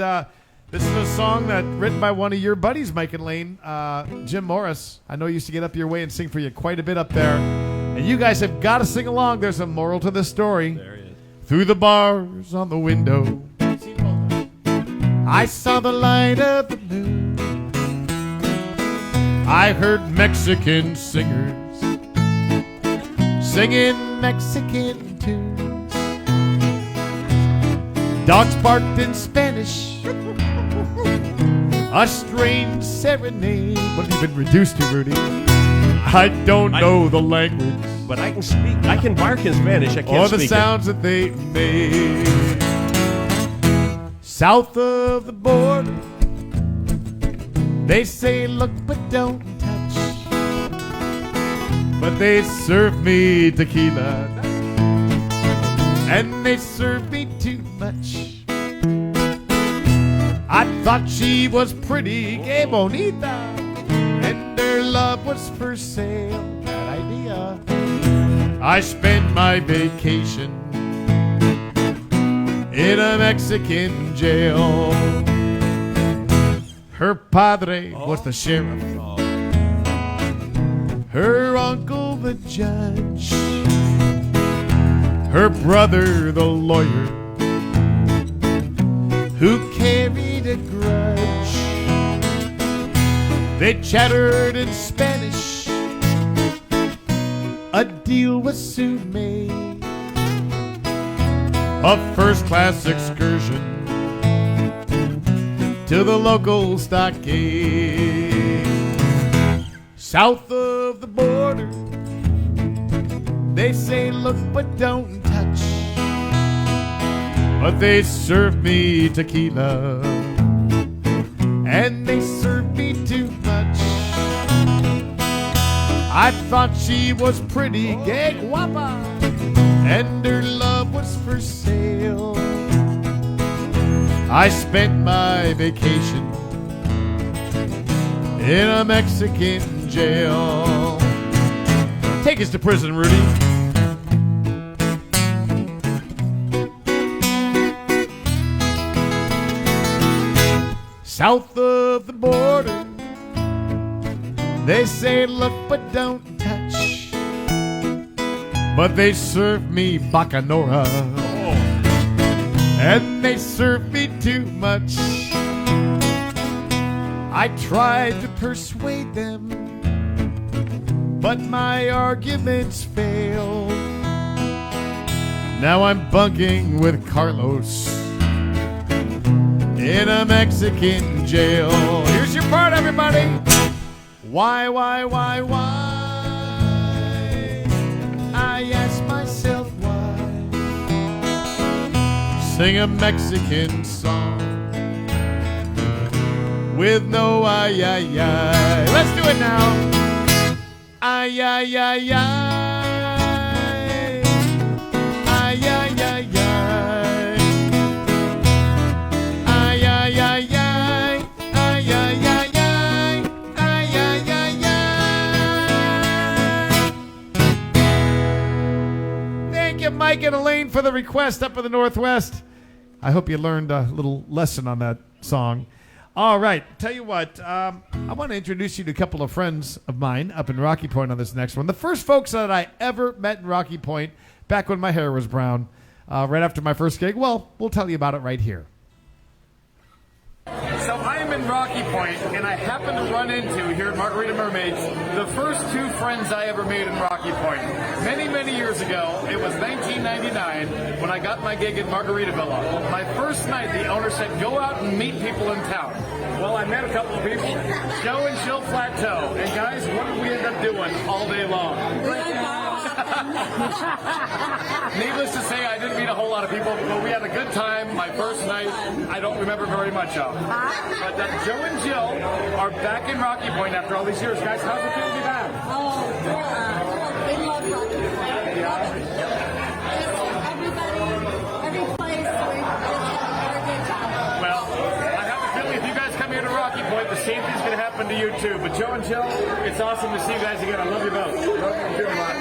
this is a song that written by one of your buddies, Mike and Elaine, Jim Morris. I know he used to get up your way and sing for you quite a bit up there. And you guys have got to sing along. There's a moral to this story. There he is. Through the bars on the window, I saw the light of the moon. I heard Mexican singers singing Mexican tunes. Dogs barked in Spanish, a strange serenade. What have you been reduced to, Rudy? I don't know the language. But I can speak. I can bark in Spanish. I can't Or speak the sounds that they made. South of the border, they say look but don't touch. But they serve me tequila, and they serve me too much. I thought she was pretty, que bonita, and her love was for sale. Bad idea. I spent my vacation in a Mexican jail. Her padre was the sheriff, her uncle the judge, her brother the lawyer who carried a grudge. They chattered in Spanish, a deal was soon made, a first-class excursion to the local stockade. South of the border, they say look but don't touch. But they serve me tequila, and they serve me too much. I thought she was pretty, que guapa, and her love was for sale. I spent my vacation in a Mexican jail. Take us to prison, Rudy. South of the border, they say look but don't touch. But they serve me bacanora, and they serve me too much. I tried to persuade them, but my arguments failed. Now I'm bunking with Carlos in a Mexican jail. Here's your part, everybody. Why? I ask myself why. Sing a Mexican song with no ay. Let's do it now. Ay. Ay. Ay. Mike and Elaine for the request up in the Northwest. I hope you learned a little lesson on that song. All right, tell you what, I want to introduce you to a couple of friends of mine up in Rocky Point on this next one. The first folks that I ever met in Rocky Point, back when my hair was brown, right after my first gig. Well, we'll tell you about it right here. So I'm in Rocky Point, and I happen to run into, here at Margarita Mermaids, the first two friends I ever made in Rocky Point. Many, many years ago, it was 1999, when I got my gig at Margaritaville. My first night, the owner said, go out and meet people in town. Well, I met a couple of people, Joe and Jill Plateau. And guys, what did we end up doing all day long? Needless to say, I didn't meet a whole lot of people, but we had a good time. My first night, I don't remember very much of. But Joe and Jill are back in Rocky Point after all these years. Guys, how's it feel to be back? Oh, we love Rocky Point. Yeah. Every place we have a good time. Well, I have a feeling if you guys come here to Rocky Point, the same thing's going to happen to you too. But Joe and Jill, it's awesome to see you guys again. I love you both. Love you too a lot.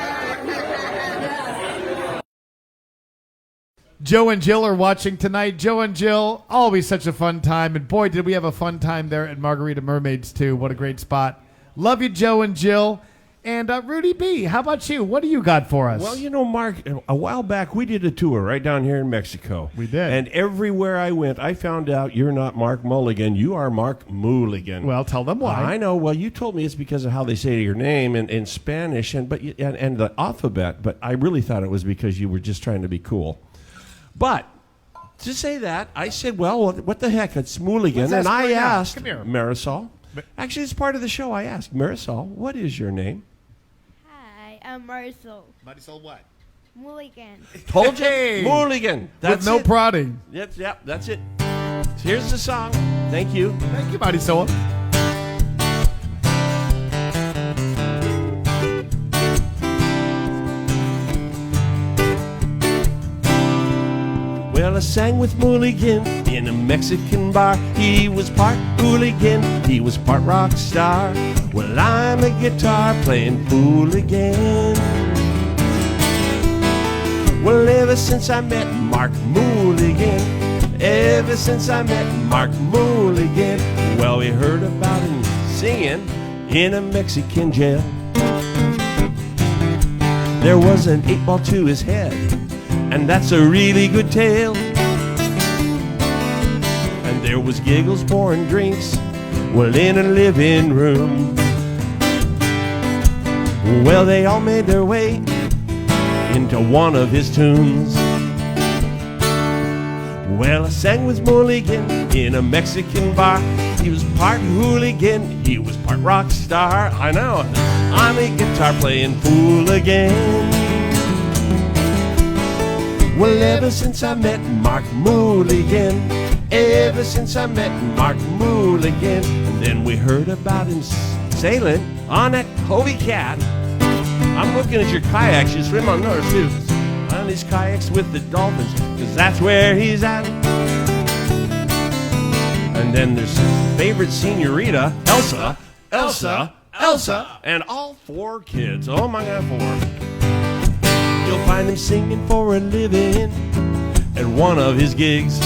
Joe and Jill are watching tonight. Joe and Jill, always such a fun time. And boy, did we have a fun time there at Margarita Mermaids, too. What a great spot. Love you, Joe and Jill. And Rudy B, how about you? What do you got for us? Well, you know, Mark, a while back we did a tour right down here in Mexico. We did. And everywhere I went, I found out you're not Mark Mulligan. You are Mark Mulligan. Well, tell them why. I know. Well, you told me it's because of how they say your name in Spanish and the alphabet, but I really thought it was because you were just trying to be cool. But to say that, I said, well, what the heck? It's Mulligan. And I asked Come here. Marisol. Actually, it's part of the show. I asked Marisol, what is your name? Hi, I'm Marisol Marisol what? Mulligan. Told you. Hey! Mulligan. That's With no it. prodding. Yep, that's it. Here's the song. Thank you. Thank you, Marisol. Well, I sang with Mulligan in a Mexican bar. He was part hooligan, he was part rock star. Well, I'm a guitar playing hooligan. Well, ever since I met Mark Mulligan, ever since I met Mark Mulligan, well, we heard about him singing in a Mexican jail. There was an 8-ball to his head, and that's a really good tale. And there was giggles, pouring drinks, well, in a living room. Well, they all made their way into one of his tunes. Well, I sang with Mulligan in a Mexican bar. He was part hooligan, he was part rock star. I know, I'm a guitar playing fool again. Well, ever since I met Mark Mulligan, ever since I met Mark Mulligan, and then we heard about him sailing on that Hobie Cat. I'm looking at your kayaks, you swim on those too. On his kayaks with the dolphins, cause that's where he's at. And then there's his favorite senorita, Elsa, and all 4 kids. Oh my God, 4. You'll find him singing for a living at one of his gigs.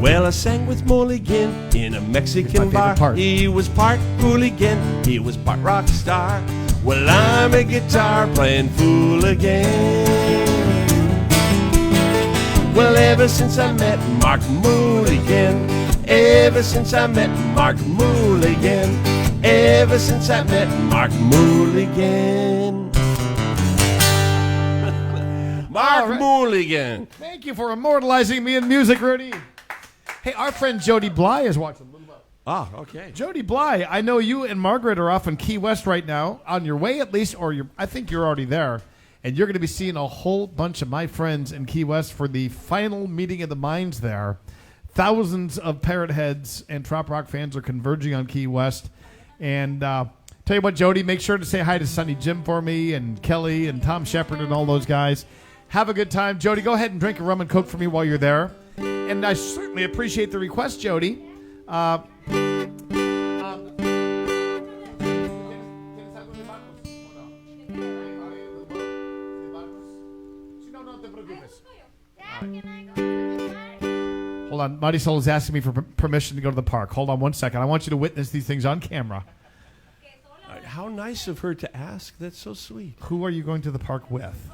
Well, I sang with Mulligan in a Mexican bar. Part. He was part hooligan, he was part rock star. Well, I'm a guitar playing fool again. Well, ever since I met Mark Mulligan, ever since I met Mark Mulligan, ever since I met Mark Mulligan. Mark right. Mulligan. Thank you for immortalizing me in music, Rudy. Hey, our friend Jody Bly is watching. Ah, okay. Jody Bly, I know you and Margaret are off in Key West right now, on your way at least, or I think you're already there, and you're going to be seeing a whole bunch of my friends in Key West for the final meeting of the minds there. Thousands of Parrot Heads and Trop Rock fans are converging on Key West. And tell you what, Jody, make sure to say hi to Sonny Jim for me, and Kelly and Tom Shepard and all those guys. Have a good time. Jody, go ahead and drink a rum and coke for me while you're there. And I certainly appreciate the request, Jody. Hold on. Mighty Soul is asking me for permission to go to the park. Hold on one second. I want you to witness these things on camera. How nice of her to ask. That's so sweet. Who are you going to the park with?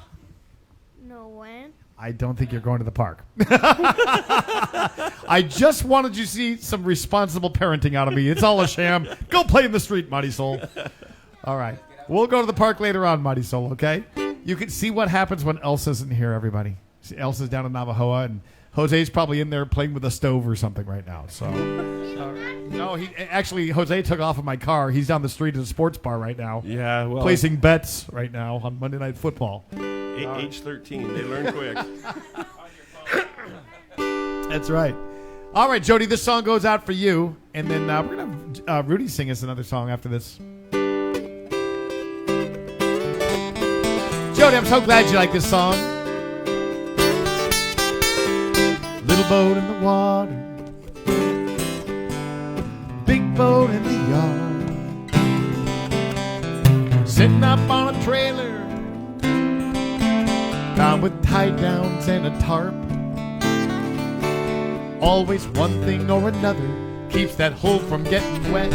No one. I don't think you're going to the park. I just wanted you to see some responsible parenting out of me. It's all a sham. Go play in the street, Mighty Soul. All right. We'll go to the park later on, Mighty Soul, okay? You can see what happens when Elsa's in here, everybody. See, Elsa's down in Navajoa, and Jose's probably in there playing with a stove or something right now. So, no, Jose took off of my car. He's down the street at a sports bar right now. Yeah, well, placing bets right now on Monday Night Football. Age 13, they learn quick. That's right. All right, Jody, this song goes out for you, and then we're going to have Rudy sing us another song after this. Jody, I'm so glad you like this song. Little boat in the water, big boat in the yard, sitting up on a trailer, bound with tie downs and a tarp. Always one thing or another keeps that hull from getting wet.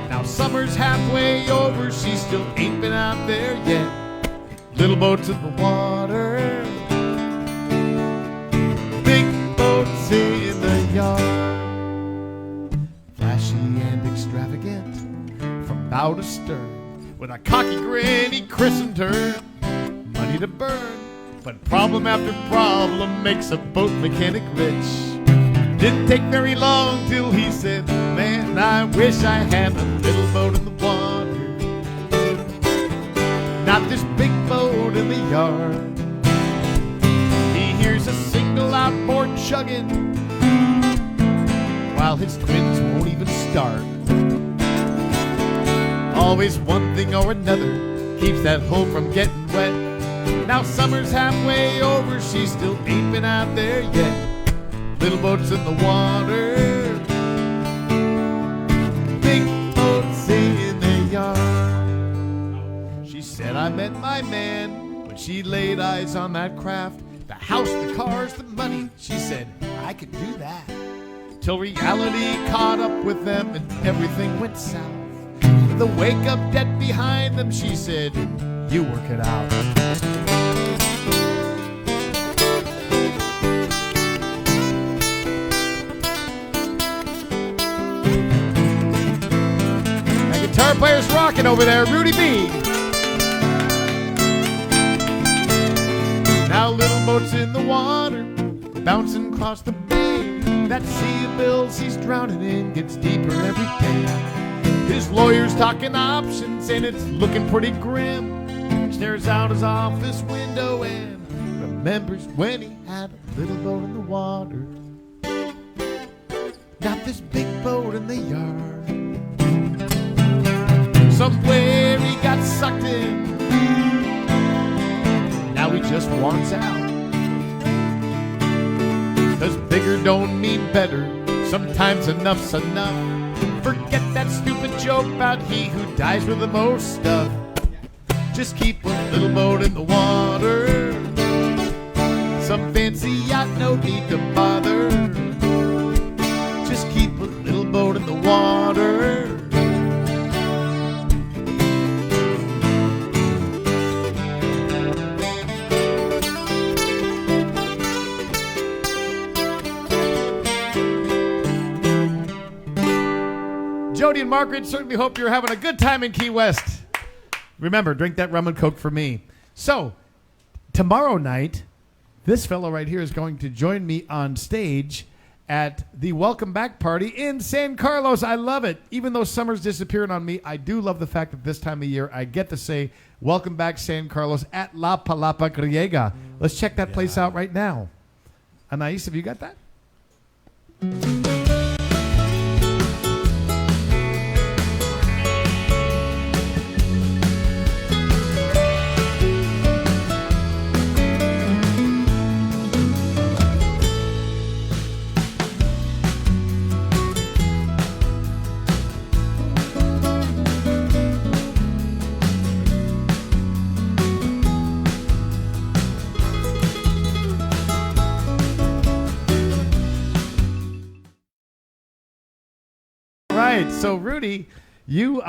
Now summer's halfway over, she still ain't been out there yet. Little boats in the water, big boats in the yard. Flashy and extravagant from bow to stern, with a cocky grin he christened her. Money to burn, but problem after problem makes a boat mechanic rich. Didn't take very long till he said, man, I wish I had a little boat in the water, not this big boat in the yard. He hears a single outboard chugging while his twins won't even start. Always one thing or another keeps that hull from getting wet. Now summer's halfway over, she still ain't been out there yet. Little boats in the water, big boats in the yard. She said, I met my man when she laid eyes on that craft. The house, the cars, the money. She said, I could do that. Till reality caught up with them and everything went south. With the wake-up debt behind them, she said, you work it out. Guitar player's rocking over there, Rudy B. Now little boat's in the water, bouncing across the bay. That sea of bills he's drowning in gets deeper every day. His lawyer's talking options and it's looking pretty grim. Stares out his office window and remembers when he had a little boat in the water, not this big boat in the yard. Somewhere he got sucked in, now he just wants out. 'Cause bigger don't mean better, sometimes enough's enough. Forget that stupid joke about he who dies with the most stuff. Just keep a little boat in the water, some fancy yacht, no need to bother. Just keep a little boat in the water. Jody and Margaret, certainly hope you're having a good time in Key West. Remember, drink that rum and Coke for me. So, tomorrow night, this fellow right here is going to join me on stage at the Welcome Back Party in San Carlos. I love it. Even though summer's disappearing on me, I do love the fact that this time of year I get to say, Welcome Back San Carlos at La Palapa Griega. Let's check that place out right now. Anais, have you got that? right. So, Rudy, you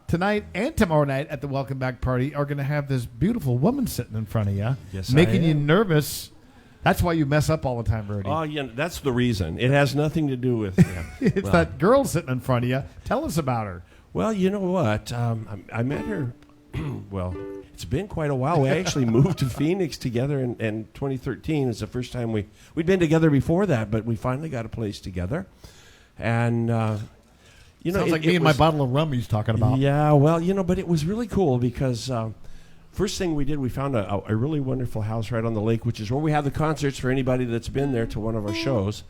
tonight and tomorrow night at the Welcome Back party are going to have this beautiful woman sitting in front of you, Yes, making I you am. nervous. That's why you mess up all the time, Rudy. Oh, yeah, that's the reason. It has nothing to do with. Yeah. It's Well, that girl sitting in front of you. Tell us about her. Well, you know what? I met her. Well, it's been quite a while. We actually moved to Phoenix together in 2013. It's the first time we'd been together before that, but we finally got a place together. And you know, Sounds like me and my bottle of rum he's talking about. Yeah, well, you know, but it was really cool because first thing we did, we found a really wonderful house right on the lake, which is where we have the concerts for anybody that's been there to one of our shows.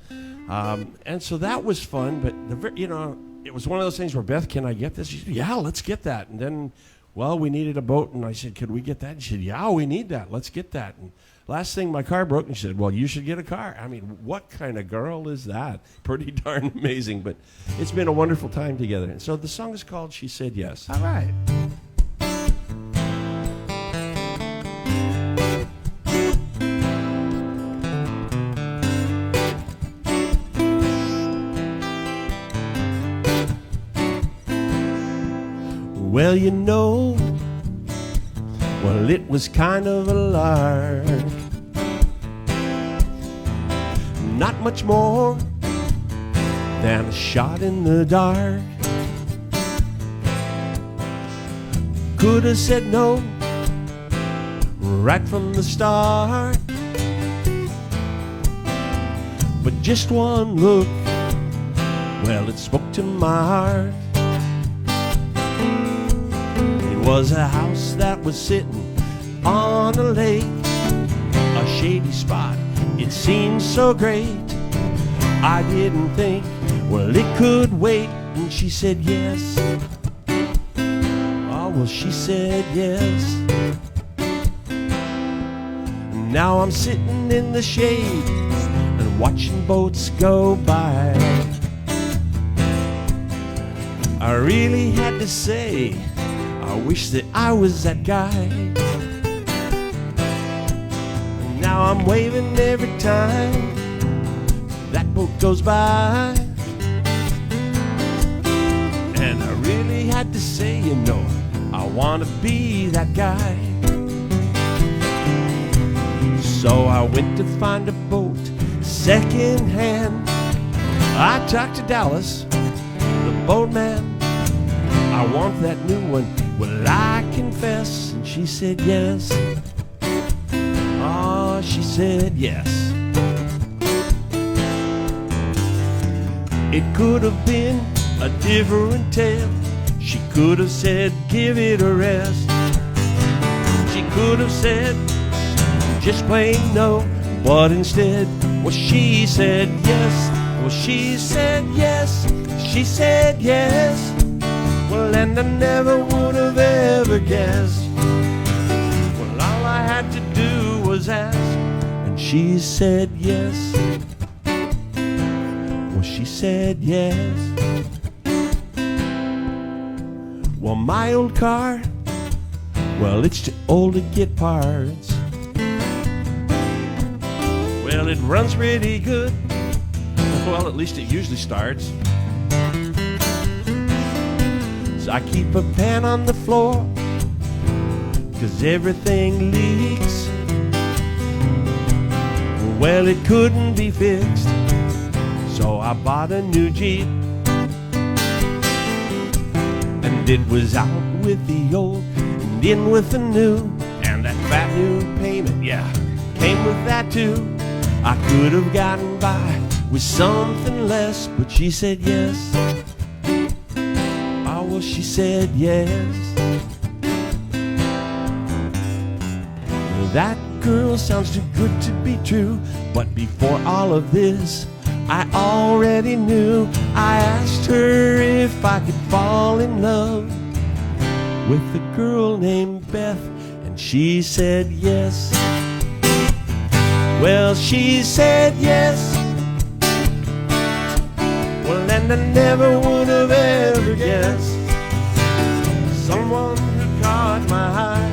And so that was fun, but you know, it was one of those things where, Beth, can I get this? She said, yeah, let's get that. And then, well, we needed a boat, and I said, could we get that? And she said, yeah, we need that. Let's get that. And last thing, my car broke, and she said, well, you should get a car. I mean, what kind of girl is that? Pretty darn amazing, but it's been a wonderful time together. And so the song is called She Said Yes. All right. Well, you know, well, it was kind of a lark. Not much more than a shot in the dark. Could have said no right from the start, but just one look, well, it spoke to my heart. It was a house that was sitting on a lake, a shady spot, it seemed so great. I didn't think, well, it could wait, and she said yes. Oh, well, she said yes. Now I'm sitting in the shade and watching boats go by. I really had to say, I wish that I was that guy. Now I'm waving every time that boat goes by. And I really had to say, you know, I want to be that guy. So I went to find a boat second hand. I talked to Dallas, the boatman. I want that new one, well, I confess. And she said yes. Oh, she said yes. It could have been a different tale. She could have said, give it a rest. She could have said, just plain no. But instead, well, she said yes. Well, she said yes. She said yes. Well, and I never would have ever guessed. Well, all I had to do was ask, and she said yes. Well, she said yes. Well, my old car, well, it's too old to get parts. Well, it runs pretty good. Well, at least it usually starts. So I keep a pan on the floor, 'cause everything leaks. Well, it couldn't be fixed, so I bought a new Jeep. And it was out with the old and in with the new. And that fat new payment, yeah, came with that too. I could have gotten by with something less, but she said yes. Oh, well, she said yes. That girl sounds too good to be true, but before all of this, I already knew. I asked her if I could fall in love with a girl named Beth, and she said yes. Well, she said yes. Well, and I never would have ever guessed. Someone who caught my eye.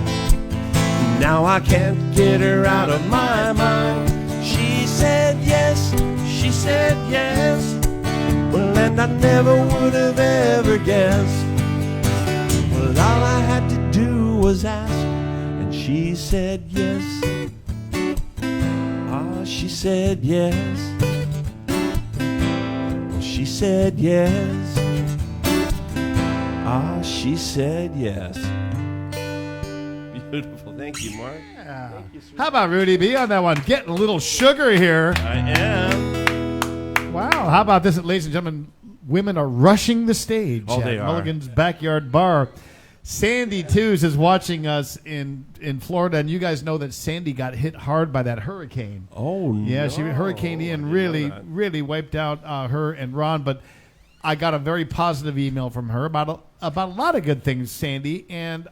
Now I can't get her out of my mind. She said yes. She said yes. Well, and I never would have ever guessed. But all I had to do was ask, and she said yes. Ah, she said yes. She said yes. Ah, she said yes. Beautiful. Thank you, Mark. Yeah. Thank you, sweet. How about Rudy B on that one? Getting a little sugar here. I am. Wow. How about this, ladies and gentlemen? Women are rushing the stage Oh, at they are. Mulligan's Backyard Bar. Sandy Twos is watching us in Florida, and you guys know that Sandy got hit hard by that hurricane. Oh, Yeah, no. Hurricane I Ian didn't really, know that. really wiped out her and Ron. But I got a very positive email from her about a lot of good things, Sandy. And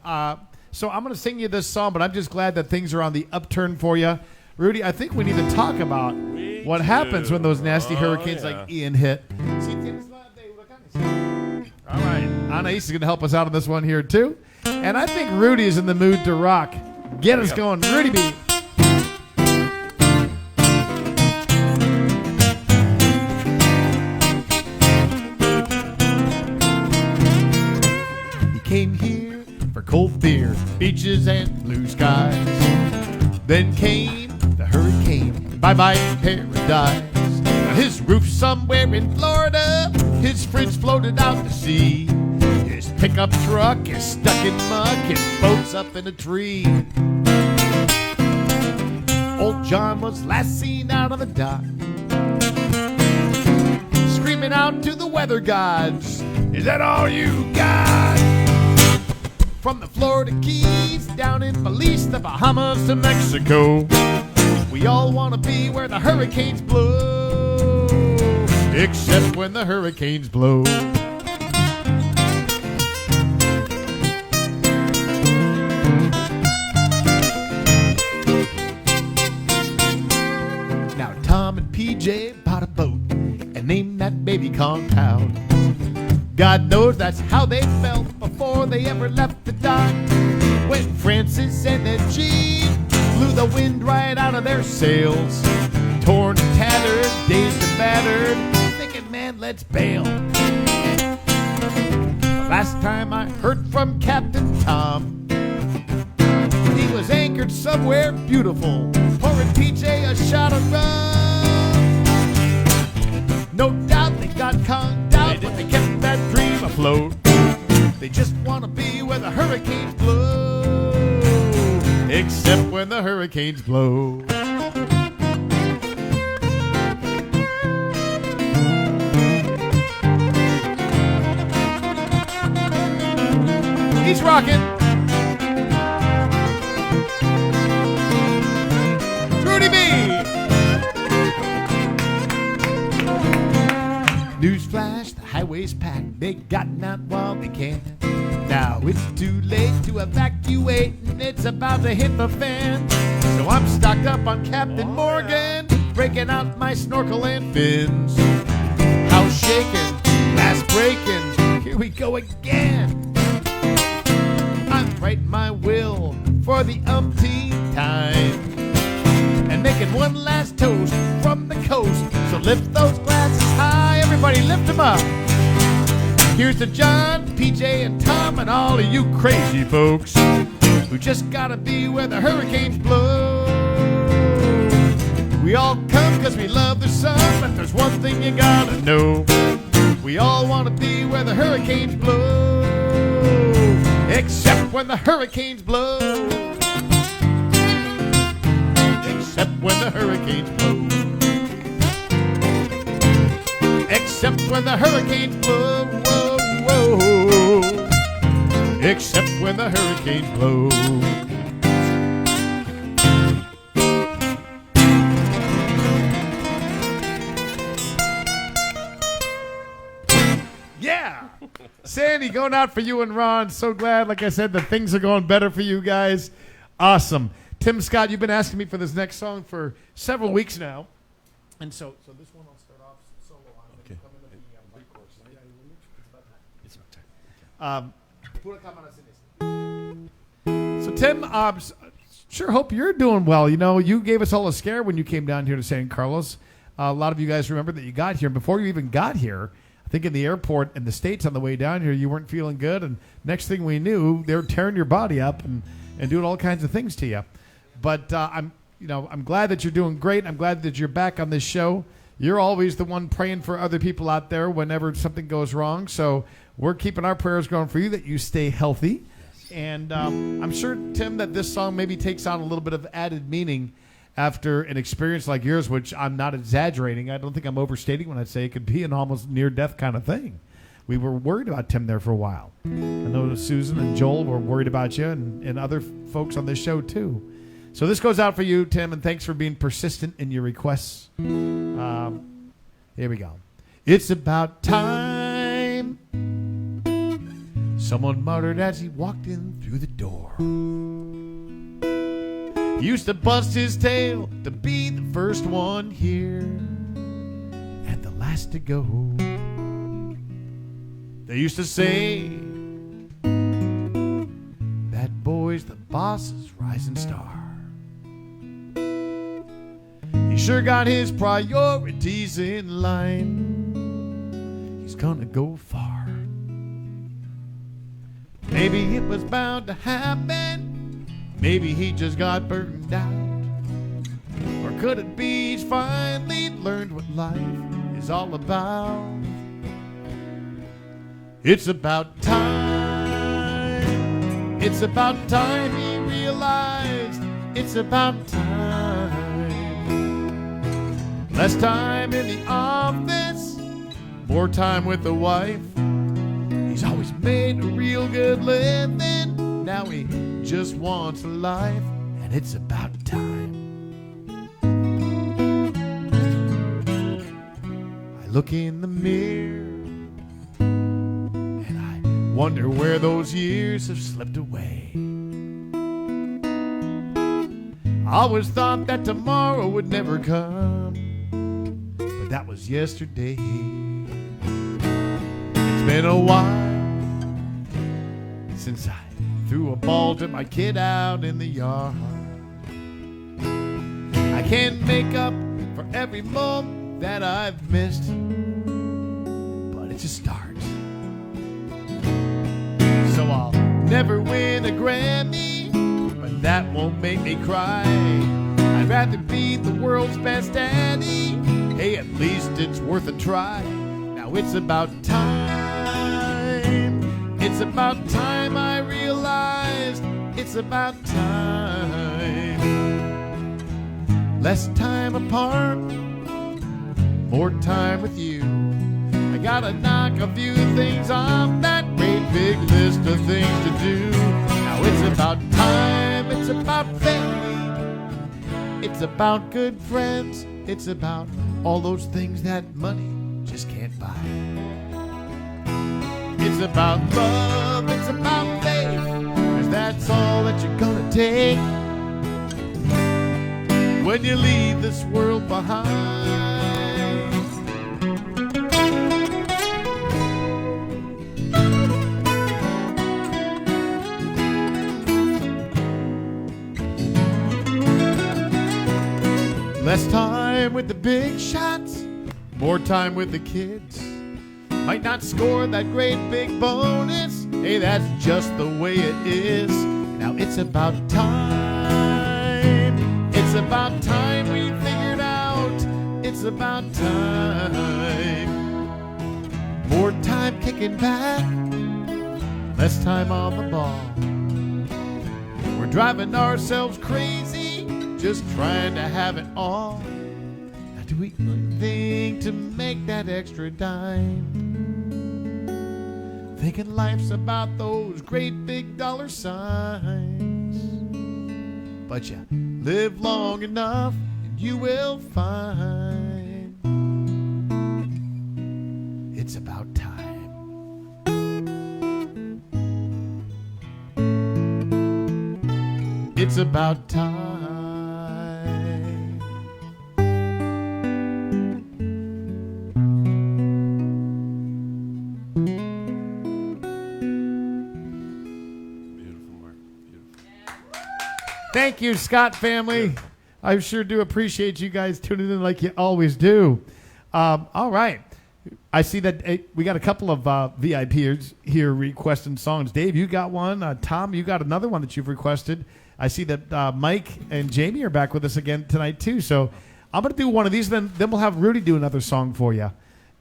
so I'm going to sing you this song, but I'm just glad that things are on the upturn for you. Rudy, I think we need to talk about what happens when those nasty hurricanes like Ian hit. All right. Anais is going to help us out on this one here, too. And I think Rudy is in the mood to rock. Get us going. Rudy B. He came here for cold beer, beaches, and blue skies. Then came the hurricane, bye-bye paradise. Now his roof somewhere in Florida, his fridge floated out to sea. His pickup truck is stuck in muck, his boat's up in a tree. Old John was last seen out on the dock, screaming out to the weather gods, "Is that all you got?" From the Florida Keys, down in Belize, the Bahamas to Mexico, we all want to be where the hurricanes blow, except when the hurricanes blow. Now Tom and PJ bought a boat and named that baby Compound. God knows that's how they felt before they ever left the dock. When Francis and then Jean blew the wind right out of their sails, torn and tattered, dazed and battered, thinking, man, let's bail. The last time I heard from Captain Tom, he was anchored somewhere beautiful, pouring PJ a shot of rum. No doubt they got conned out, but they kept that dream afloat. They just want to be where the hurricanes blow, except when the hurricanes blow. He's rocking. Rudy B. Newsflash, the highway's packed. They gotten out while they can. Now it's too late to evacuate, and it's about to hit the fan. So I'm stocked up on Captain Morgan, breaking out my snorkel and fins. House shaking, glass breaking, here we go again. I'm writing my will for the umpteenth time, and making one last toast from the coast. So lift those glasses high, everybody lift them up. Here's to John, PJ, and Tom, and all of you crazy folks who just gotta be where the hurricanes blow. We all come cause we love the sun, but there's one thing you gotta know. We all wanna be where the hurricanes blow, except when the hurricanes blow. Except when the hurricanes blow. Except when the hurricanes blow, whoa, whoa. Except when the hurricanes blow. Yeah! Sandy, going out for you and Ron. So glad, like I said, that things are going better for you guys. Awesome. Tim Scott, you've been asking me for this next song for several weeks now. And so this one I'll start off solo on. Okay. Come into the pre-chorus. It's about time. So Tim, sure hope you're doing well. You know, you gave us all a scare when you came down here to San Carlos. A lot of you guys remember that you got here. Before you even got here, I think in the airport in the States on the way down here, you weren't feeling good. And next thing we knew, they were tearing your body up and doing all kinds of things to you. But I'm glad that you're doing great. I'm glad that you're back on this show. You're always the one praying for other people out there whenever something goes wrong. So we're keeping our prayers going for you that you stay healthy. And I'm sure, Tim, that this song maybe takes on a little bit of added meaning after an experience like yours, which I'm not exaggerating. I don't think I'm overstating when I say it could be an almost near-death kind of thing. We were worried about Tim there for a while. I know Susan and Joel were worried about you and other folks on this show, too. So this goes out for you, Tim, and thanks for being persistent in your requests. Here we go. It's about time, someone muttered as he walked in through the door. He used to bust his tail to be the first one here and the last to go. They used to say that boy's the boss's rising star. He sure got his priorities in line. He's gonna go far. Maybe it was bound to happen. Maybe he just got burned out. Or could it be he's finally learned what life is all about? It's about time. It's about time he realized. It's about time. Less time in the office, more time with the wife. He's always made a real good living. Now he just wants a life, and it's about time. I look in the mirror, and I wonder where those years have slipped away. I always thought that tomorrow would never come, but that was yesterday. It's been a while since I threw a ball to my kid out in the yard. I can't make up for every moment that I've missed, but it's a start. So I'll never win a Grammy, but that won't make me cry. I'd rather be the world's best daddy. Hey, at least it's worth a try. Now it's about time. It's about time I realized. It's about time. Less time apart, more time with you. I gotta knock a few things off that great big list of things to do. Now it's about time. It's about family. It's about good friends. It's about all those things that money just can't buy. It's about love, it's about faith, 'cause that's all that you're gonna take when you leave this world behind. Less time with the big shots, more time with the kids. Might not score that great big bonus. Hey, that's just the way it is. Now it's about time. It's about time we figured out. It's about time. More time kicking back, less time on the ball. We're driving ourselves crazy, just trying to have it all. Now do we do anything to make that extra dime? Thinking life's about those great big dollar signs. But you live long enough and you will find it's about time. It's about time. Thank you, Scott family. I sure do appreciate you guys tuning in like you always do. All right. I see that we got a couple of VIPs here requesting songs. Dave, you got one. Tom, you got another one that you've requested. I see that Mike and Jamie are back with us again tonight too. So I'm going to do one of these. Then we'll have Rudy do another song for you.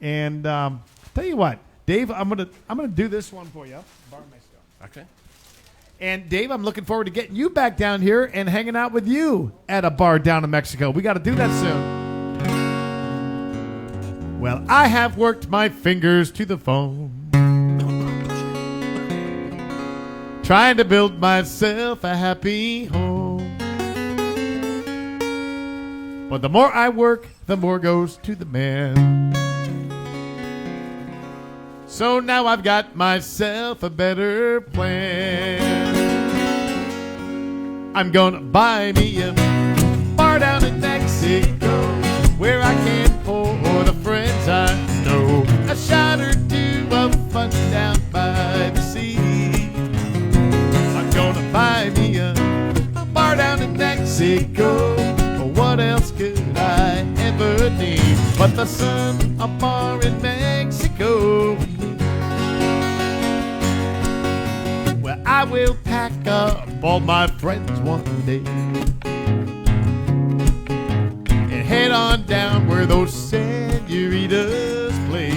And tell you what, Dave, I'm gonna do this one for you. Borrow my stuff. Okay. And Dave, I'm looking forward to getting you back down here and hanging out with you at a bar down in Mexico. We got to do that soon. Well, I have worked my fingers to the bone, trying to build myself a happy home. But the more I work, the more goes to the man. So now I've got myself a better plan. I'm gonna buy me a bar down in Mexico, where I can pour the friends I know a shot or two of fun down by the sea. I'm gonna buy me a bar down in Mexico. What else could I ever need but the sun, a bar in Mexico? Well, I will pack up all my friends one day and head on down where those senoritas play.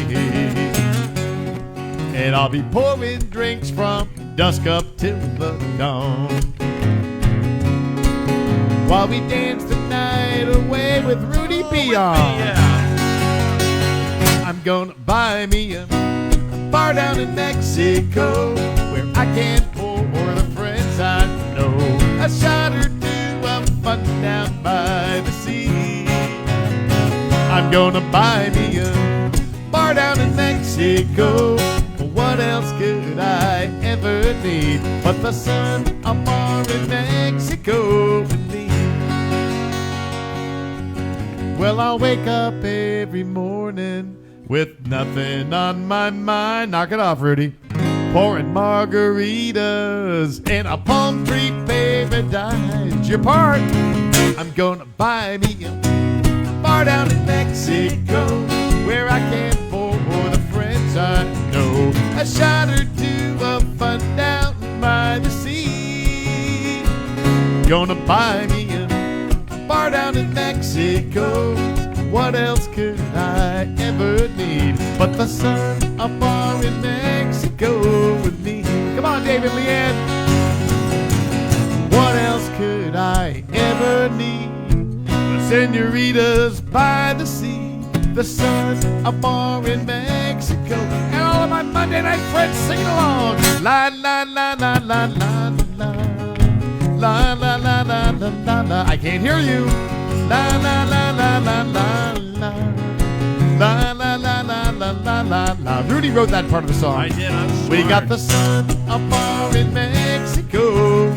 And I'll be pouring drinks from dusk up till the dawn, while we dance the night away with Rudy B on. I'm gonna buy me a bar down in Mexico, where I can pour the friends I know a shot or two of fun down by the sea. I'm gonna buy me a bar down in Mexico. What else could I ever need but the sun, a bar in Mexico with me? Well, I'll wake up every morning with nothing on my mind. Knock it off, Rudy. Pouring margaritas in a palm tree paradise. Your part. I'm gonna buy me a bar down in Mexico, where I can pour the friends I know a shot or two of fun down by the sea. Gonna buy me a bar down in Mexico. What else could I ever need but the sun, a bar in Mexico with me? Come on, David Leanne. What else could I ever need? The senoritas by the sea, the sun, a bar in Mexico, and all of my Monday night friends singing along. La la la la la la la. La la la la la la la. I can't hear you. La la la la la la la. La la la la la la la la. Rudy wrote that part of the song. I did. I'm smart. We got the sun, a bar in Mexico.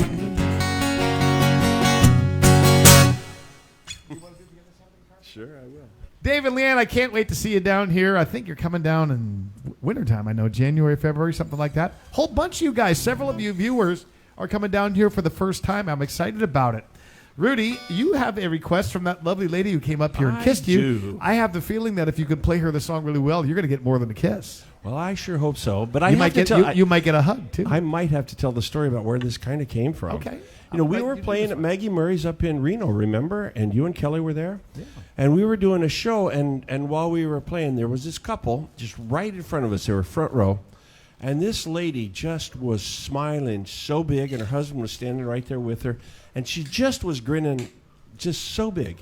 Sure, I will. David Leanne, I can't wait to see you down here. I think you're coming down in wintertime. I know January, February, something like that. Whole bunch of you guys, several of you viewers are coming down here for the first time. I'm excited about it. Rudy, you have a request from that lovely lady who came up here and kissed you. I have the feeling that if you could play her the song really well, you're going to get more than a kiss. Well, I sure hope so. But you might get a hug too. I might have to tell the story about where this kind of came from. Okay. You know, we were playing at Maggie Murray's up in Reno, remember? And you and Kelly were there? Yeah. And we were doing a show, and while we were playing, there was this couple just right in front of us. They were front row. And this lady just was smiling so big, and her husband was standing right there with her. And she just was grinning just so big.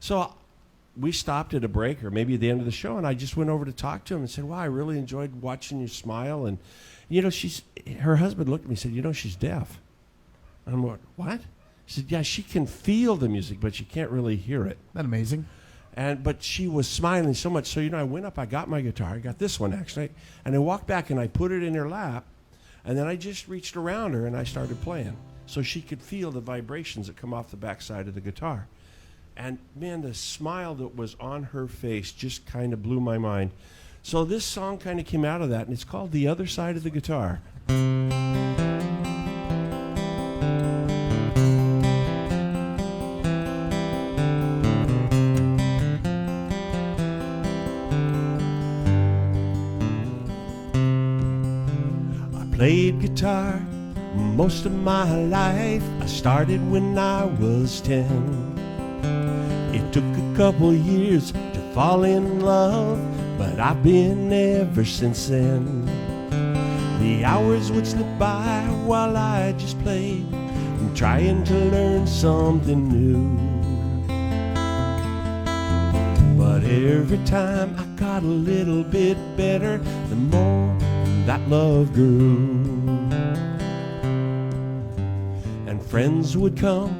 So we stopped at a break, or maybe at the end of the show, and I just went over to talk to him and said, wow, I really enjoyed watching you smile. And, you know, her husband looked at me and said, you know, she's deaf. And I'm like, what? She said, yeah, she can feel the music, but she can't really hear it. Isn't that amazing? But she was smiling so much. So, you know, I went up, I got my guitar. I got this one, actually. And I walked back, and I put it in her lap. And then I just reached around her, and I started playing. So she could feel the vibrations that come off the backside of the guitar. And, man, the smile that was on her face just kind of blew my mind. So this song kind of came out of that, and it's called The Other Side of the Guitar. played guitar most of my life. I started when I was 10. It took a couple years to fall in love, but I've been ever since then. The hours would slip by while I just played, trying to learn something new. But every time I got a little bit better, the more that love grew. And friends would come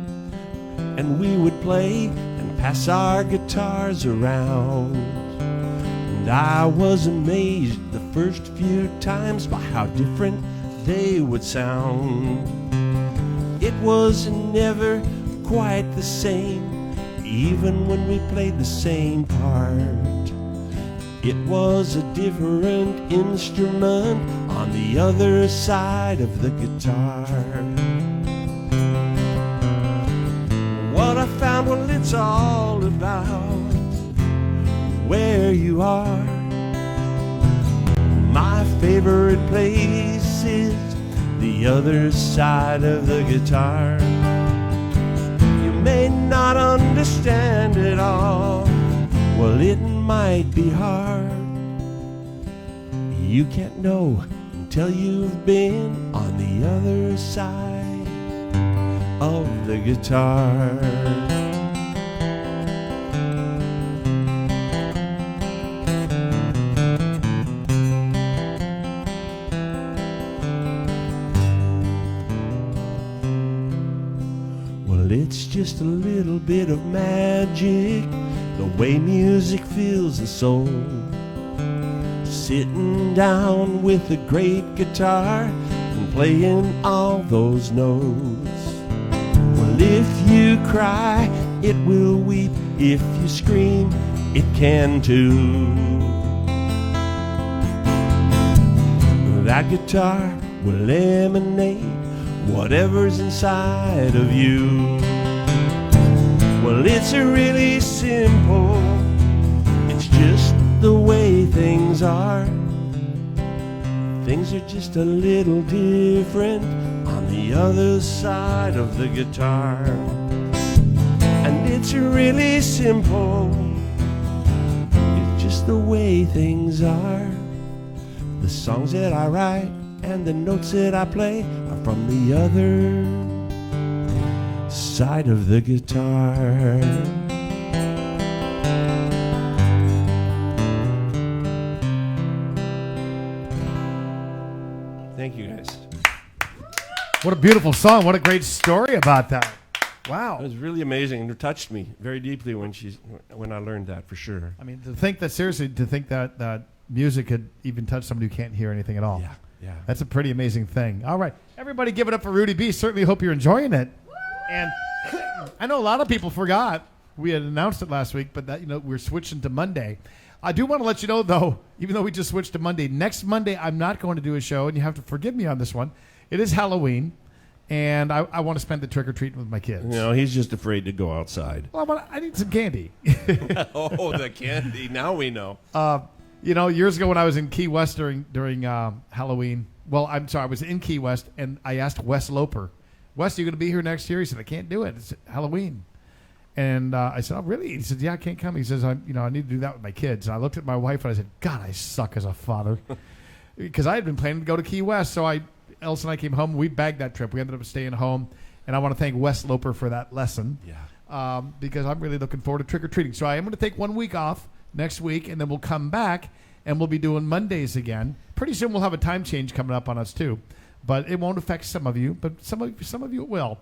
and we would play and pass our guitars around. And I was amazed the first few times by how different they would sound. It was never quite the same, even when we played the same part. It was a different instrument on the other side of the guitar. What I found, well, it's all about where you are. My favorite place is the other side of the guitar. You may not understand it all, well, it might be hard. You can't know until you've been on the other side of the guitar. It's just a little bit of magic, the way music fills the soul. Sitting down with a great guitar and playing all those notes. Well, if you cry, it will weep. If you scream, it can too. That guitar will emanate whatever's inside of you. Well, it's really simple. It's just the way things are. Things are just a little different on the other side of the guitar. And it's really simple. It's just the way things are. The songs that I write and the notes that I play are from the other side of the guitar. Thank you, guys. What a beautiful song. What a great story about that. Wow. It was really amazing. It touched me very deeply when I learned that, for sure. I mean, to think that music could even touch somebody who can't hear anything at all. Yeah. Yeah. That's a pretty amazing thing. All right. Everybody give it up for Rudy B. Certainly hope you're enjoying it. And I know a lot of people forgot. We had announced it last week, but that we're switching to Monday. I do want to let you know, though, even though we just switched to Monday, next Monday I'm not going to do a show, and you have to forgive me on this one. It is Halloween, and I want to spend the trick-or-treating with my kids. He's just afraid to go outside. Well, I need some candy. Oh, the candy. Now we know. Years ago when I was in Key West during Halloween, I was in Key West, and I asked Wes Loper, Wes, are you going to be here next year? He said, I can't do it. It's Halloween. And I said, oh, really? He said, yeah, I can't come. He says, I need to do that with my kids. And I looked at my wife, and I said, God, I suck as a father. Because I had been planning to go to Key West, so Elsa and I came home. We bagged that trip. We ended up staying home. And I want to thank Wes Loper for that lesson. Yeah. Because I'm really looking forward to trick-or-treating. So I am going to take 1 week off next week, and then we'll come back, and we'll be doing Mondays again. Pretty soon we'll have a time change coming up on us, too. But it won't affect some of you, but some of you it will.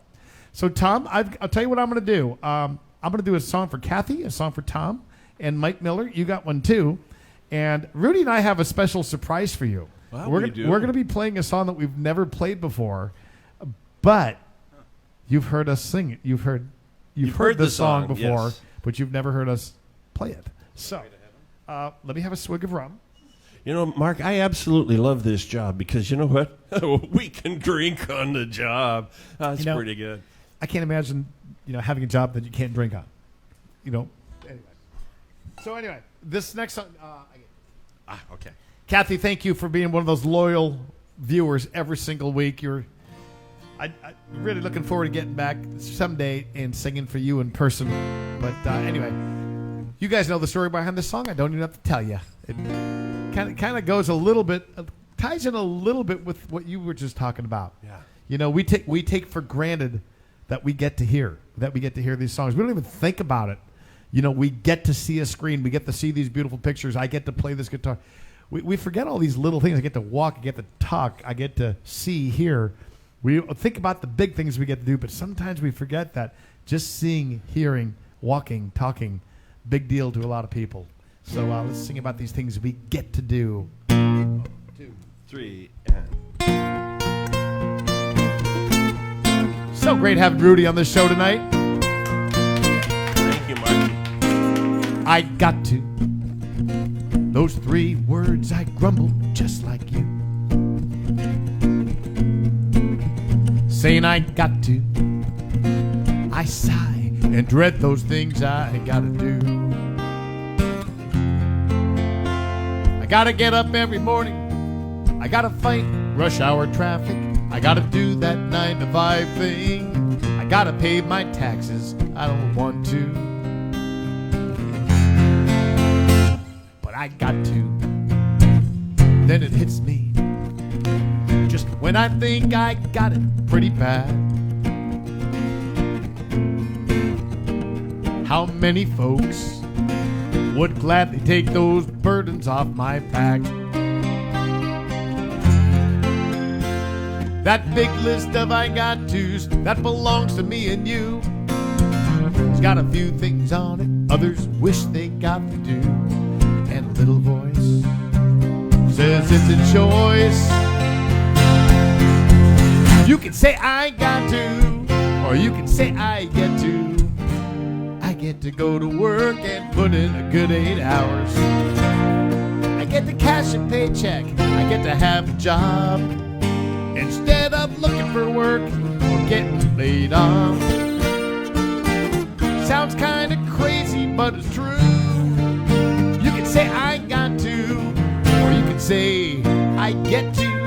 So, Tom, I'll tell you what I'm going to do. I'm going to do a song for Kathy, a song for Tom, and Mike Miller. You got one, too. And Rudy and I have a special surprise for you. Well, we're going to be playing a song that we've never played before, but you've heard us sing it. You've heard the song before, yes. But you've never heard us play it. So, let me have a swig of rum. Mark, I absolutely love this job because you know what? We can drink on the job. That's pretty good. I can't imagine, having a job that you can't drink on. Anyway. So this next song. Okay. Kathy, thank you for being one of those loyal viewers every single week. I'm really looking forward to getting back someday and singing for you in person. But anyway, you guys know the story behind this song. I don't even have to tell you. It kind of goes a little bit, ties in a little bit with what you were just talking about. Yeah. You know, we take for granted that we get to hear these songs. We don't even think about it. You know, we get to see a screen. We get to see these beautiful pictures. I get to play this guitar. We forget all these little things. I get to walk. I get to talk. I get to see, hear. We think about the big things we get to do, but sometimes we forget that just seeing, hearing, walking, talking, big deal to a lot of people. So let's sing about these things we get to do. 1, 2, 3, and... So great having Rudy on this show tonight. Thank you, Marky. I got to. Those 3 words I grumble just like you. Saying I got to. I sigh and dread those things I gotta do. I gotta get up every morning. I gotta fight rush hour traffic. I gotta do that 9 to 5 thing. I gotta pay my taxes. I don't want to, but I got to. Then it hits me just when I think I got it pretty bad. How many folks would gladly take those burdens off my back? That big list of I got to's that belongs to me and you. It's got a few things on it others wish they got to do. And a little voice says it's a choice. You can say I got to, or you can say I get to. I get to go to work and put in a good 8 hours. I get to cash a paycheck. I get to have a job instead of looking for work or getting laid off. Sounds kind of crazy, but it's true. You can say I got to, or you can say I get to.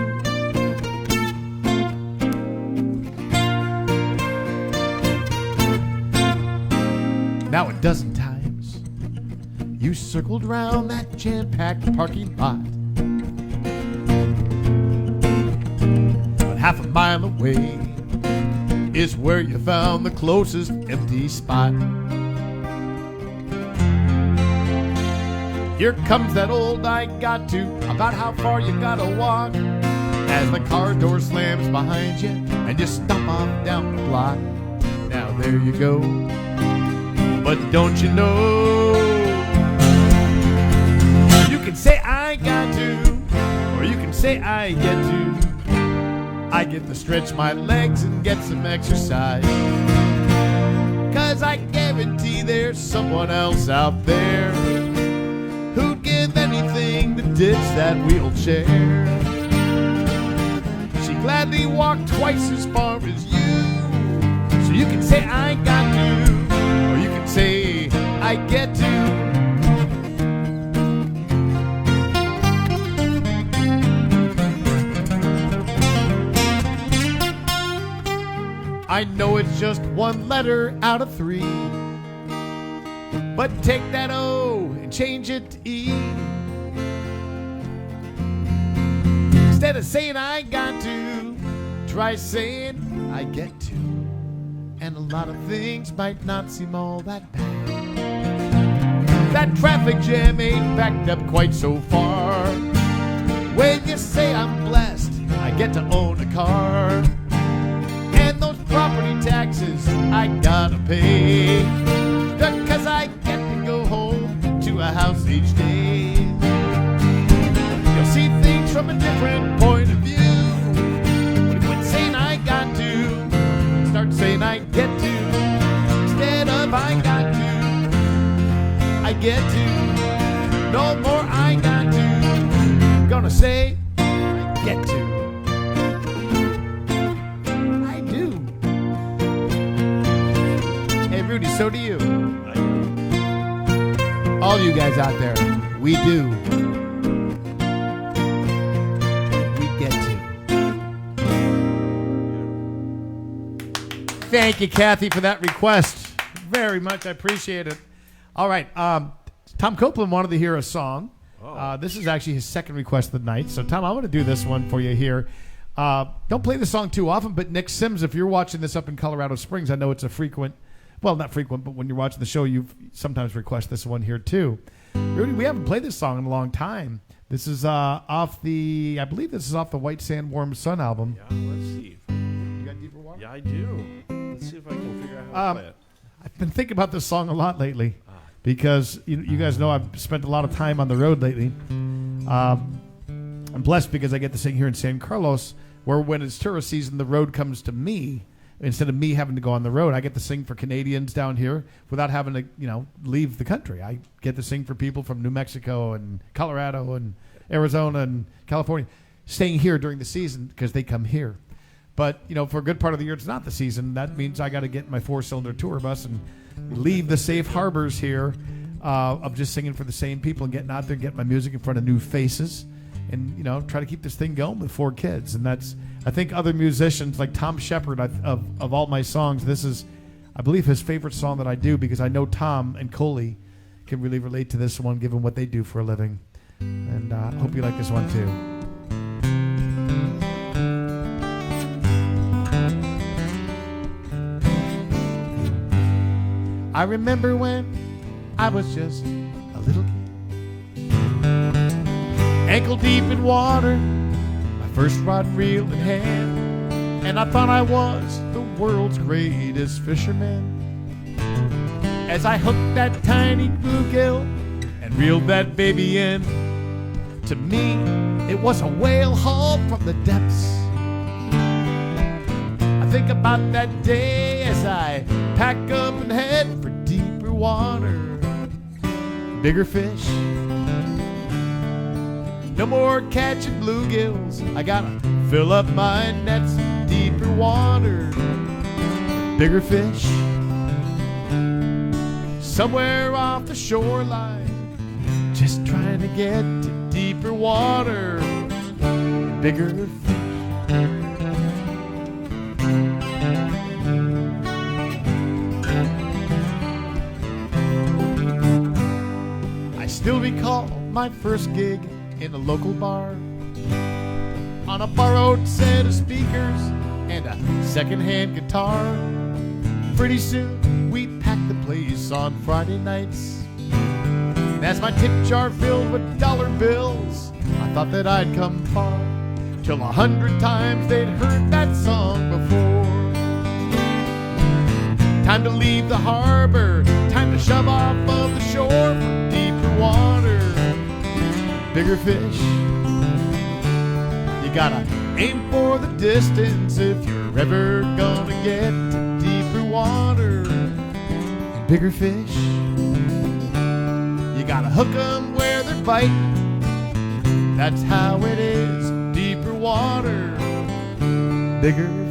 Now a dozen times you circled round that jam-packed parking lot. But half a mile away is where you found the closest empty spot. Here comes that old I got to, about how far you gotta walk, as the car door slams behind you and you stomp off down the block. Now there you go. But don't you know, you can say I got to, or you can say I get to. I get to stretch my legs and get some exercise, 'cause I guarantee there's someone else out there who'd give anything to ditch that wheelchair. She'd gladly walk twice as far as you. So you can say I got to, or you can say I get to. I know it's just one letter out of 3, but take that O and change it to E. Instead of saying I got to, try saying I get to. And a lot of things might not seem all that bad. That traffic jam ain't backed up quite so far. When you say I'm blessed, I get to own a car. And those property taxes I gotta pay, 'cause I get to go home to a house each day. You'll see things from a different point of view when you quit saying I got to, start saying I get to. Instead of I got to, I get to. No more I got to, gonna say I get to. I do. Hey Rudy, so do you. All you guys out there, we do. We get to. Thank you, Kathy, for that request. Very much. I appreciate it. All right. Tom Copeland wanted to hear a song. This is actually his second request of the night. So, Tom, I'm going to do this one for you here. Don't play the song too often, but Nick Sims, if you're watching this up in Colorado Springs, I know it's a frequent, well, not frequent, but when you're watching the show, you sometimes request this one here too. Rudy, we haven't played this song in a long time. This is off the, I believe this is off the White Sand Warm Sun album. Yeah, let's see. You got Deeper Water? Yeah, I do. Let's see if I can figure out how to play it. I've been thinking about this song a lot lately because you guys know I've spent a lot of time on the road lately. I'm blessed because I get to sing here in San Carlos, where when it's tourist season, the road comes to me. Instead of me having to go on the road, I get to sing for Canadians down here without having to, leave the country. I get to sing for people from New Mexico and Colorado and Arizona and California staying here during the season because they come here. But, for a good part of the year, it's not the season. That means I got to get my 4-cylinder tour bus and leave the safe harbors here of just singing for the same people and getting out there and getting my music in front of new faces and, try to keep this thing going with 4 kids. And that's, I think other musicians like Tom Shepard, of all my songs, this is, I believe, his favorite song that I do because I know Tom and Coley can really relate to this one given what they do for a living. And I hope you like this one too. I remember when I was just a little kid, ankle deep in water, my first rod and reel in hand, and I thought I was the world's greatest fisherman. As I hooked that tiny bluegill and reeled that baby in, to me it was a whale hauled from the depths. I think about that day as I pack up and head for deeper water, bigger fish. No more catching bluegills. I gotta fill up my nets, deeper water, bigger fish. Somewhere off the shoreline, just trying to get to deeper water, bigger fish. I still recall my first gig in a local bar on a borrowed set of speakers and a secondhand guitar. Pretty soon we packed the place on Friday nights, and as my tip jar filled with dollar bills, I thought that I'd come far, till 100 times they'd heard that song before. Time to leave the harbor, time to shove off of the shore for deeper water, bigger fish. You gotta aim for the distance if you're ever gonna get to deeper water and bigger fish. You gotta hook 'em where they're biting, that's how it is, deeper water, bigger fish.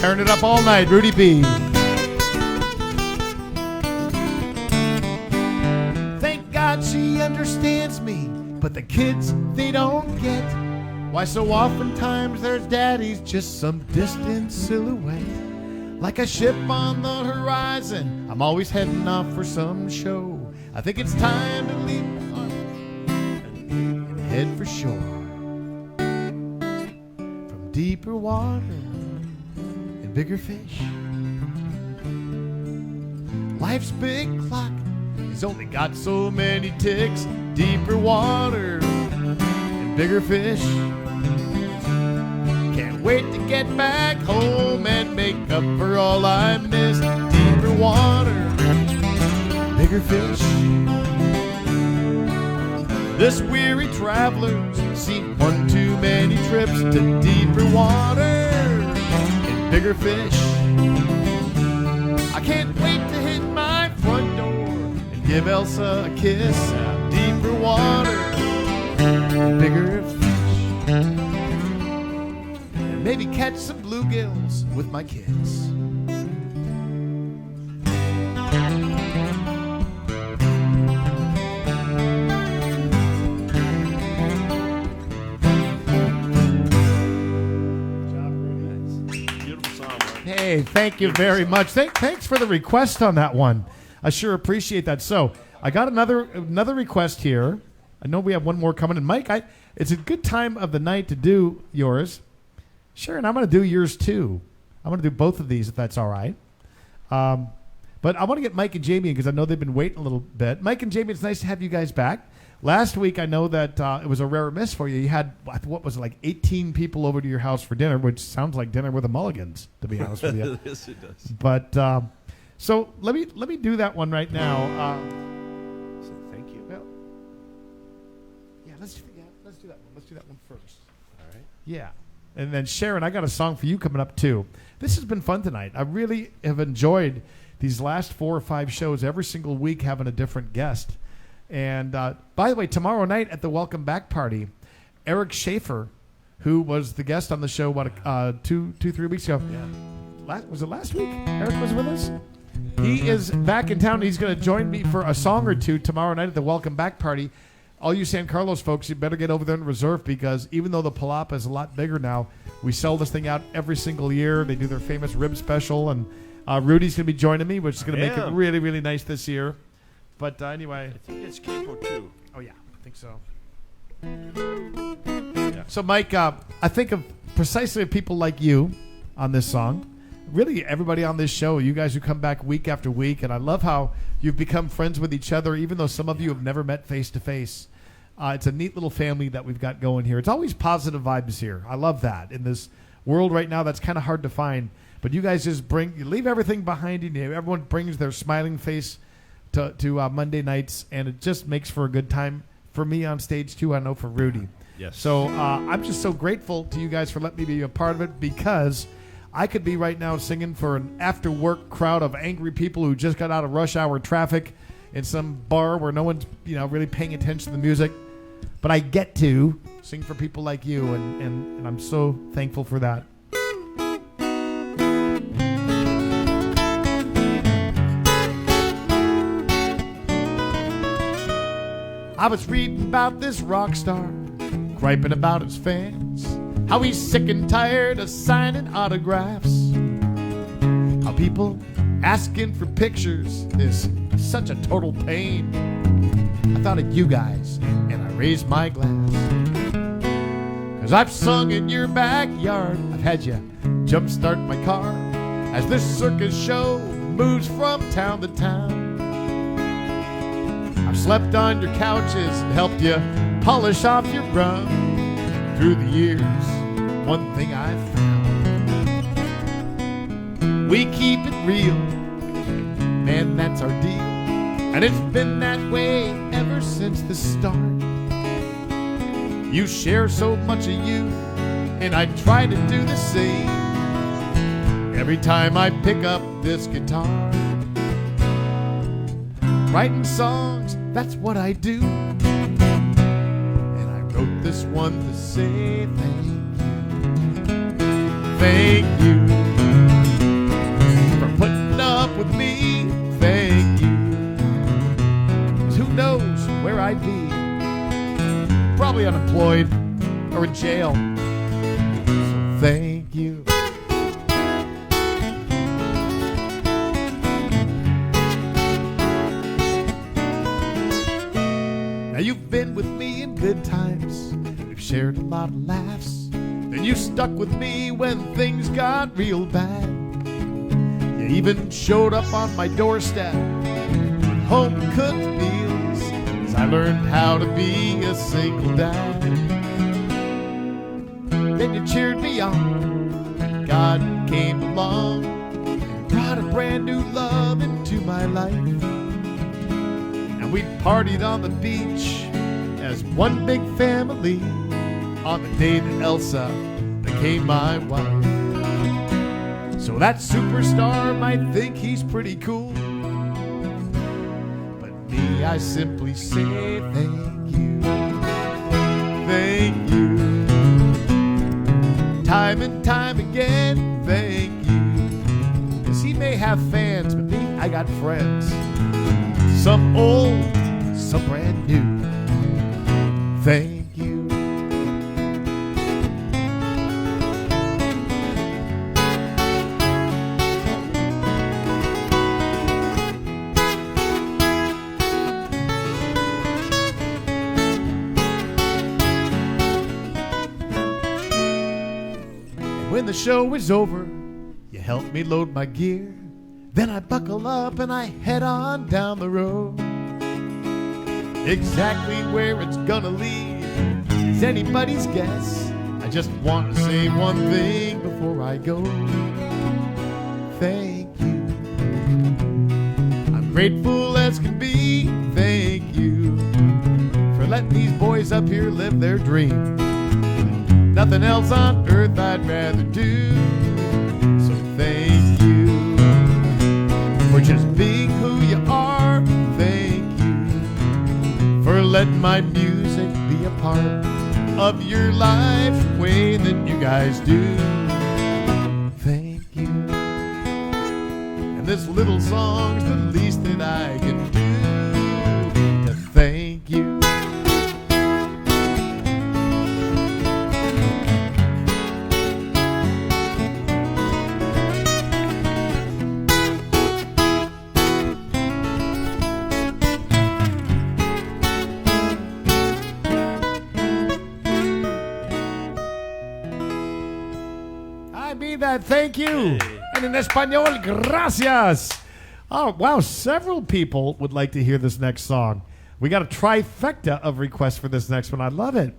Turn it up all night, Rudy B. Thank God she understands me, but the kids, they don't get why so oftentimes there's daddy's just some distant silhouette. Like a ship on the horizon, I'm always heading off for some show. I think it's time to leave my heart and head for shore, from deeper water, bigger fish. Life's big clock has only got so many ticks, deeper water and bigger fish. Can't wait to get back home and make up for all I missed, deeper water, bigger fish. This weary traveler's seen one too many trips to deeper water, bigger fish. I can't wait to hit my front door and give Elsa a kiss. Deeper water, bigger fish. And maybe catch some bluegills with my kids. Hey, thank you very much. Thanks for the request on that one. I sure appreciate that. So I got another request here. I know we have one more coming in. Mike, it's a good time of the night to do yours. Sure, and I'm going to do yours too. I'm going to do both of these if that's all right. But I want to get Mike and Jamie because I know they've been waiting a little bit. Mike and Jamie, it's nice to have you guys back. Last week, I know that it was a rare miss for you. You had, what was it, like 18 people over to your house for dinner, which sounds like dinner with the Mulligans, to be honest with you. Yes, it does. But so let me do that one right now. Thank you. Well, yeah, let's do that one. Let's do that one first. All right. Yeah. And then Sharon, I got a song for you coming up too. This has been fun tonight. I really have enjoyed these last 4 or 5 shows every single week having a different guest. And by the way, tomorrow night at the Welcome Back Party, Eric Schaefer, who was the guest on the show, 3 weeks ago? Yeah. Was it last week? Eric was with us? He is back in town. He's going to join me for a song or two tomorrow night at the Welcome Back Party. All you San Carlos folks, you better get over there and reserve because even though the Palapa is a lot bigger now, we sell this thing out every single year. They do their famous rib special, and Rudy's going to be joining me, which is going to make it really, really nice this year. But anyway. I think it's Capo too. Oh, yeah. I think so. Yeah. So, Mike, I think of precisely people like you on this song. Really, everybody on this show, you guys who come back week after week. And I love how you've become friends with each other, even though some of you have never met face to face. It's a neat little family that we've got going here. It's always positive vibes here. I love that. In this world right now, that's kind of hard to find. But you guys just you leave everything behind you. Everyone brings their smiling face to Monday nights, and it just makes for a good time for me on stage too. I know for Rudy. Yes. So I'm just so grateful to you guys for letting me be a part of it because I could be right now singing for an after-work crowd of angry people who just got out of rush hour traffic in some bar where no one's really paying attention to the music. But I get to sing for people like you, and I'm so thankful for that. I was reading about this rock star, griping about his fans, how he's sick and tired of signing autographs, how people asking for pictures is such a total pain. I thought of you guys, and I raised my glass. 'Cause I've sung in your backyard, I've had you jumpstart my car as this circus show moves from town to town. I've slept on your couches and helped you polish off your brow. Through the years, one thing I've found: we keep it real, man, that's our deal. And it's been that way ever since the start. You share so much of you, and I try to do the same every time I pick up this guitar. Writing songs, that's what I do. And I wrote this one to say thank you for putting up with me. Thank you. 'Cause who knows where I'd be? Probably unemployed or in jail. So thank you. Now you've been with me in good times, we've shared a lot of laughs. Then you stuck with me when things got real bad. You even showed up on my doorstep, home cooked meals, as I learned how to be a single dad. Then you cheered me on, God came along and brought a brand new love into my life. We partied on the beach as one big family on the day that Elsa became my wife. So that superstar might think he's pretty cool, but me, I simply say thank you. Thank you. Time and time again, thank you. 'Cause he may have fans, but me, I got friends. Some old, some brand new. Thank you. show is over, you help me load my gear. Then I buckle up and I head on down the road. Exactly where it's gonna lead is anybody's guess. I just want to say one thing before I go. Thank you. I'm grateful as can be. Thank you for letting these boys up here live their dream. Nothing else on earth I'd rather do. So thank you for just being who you are. Thank you for letting my music be a part of your life the way that you guys do. Thank you. And this little song's the least that I can do to thank you. Thank you. And in Espanol, gracias. Oh, wow. Several people would like to hear this next song. We got a trifecta of requests for this next one. I love it.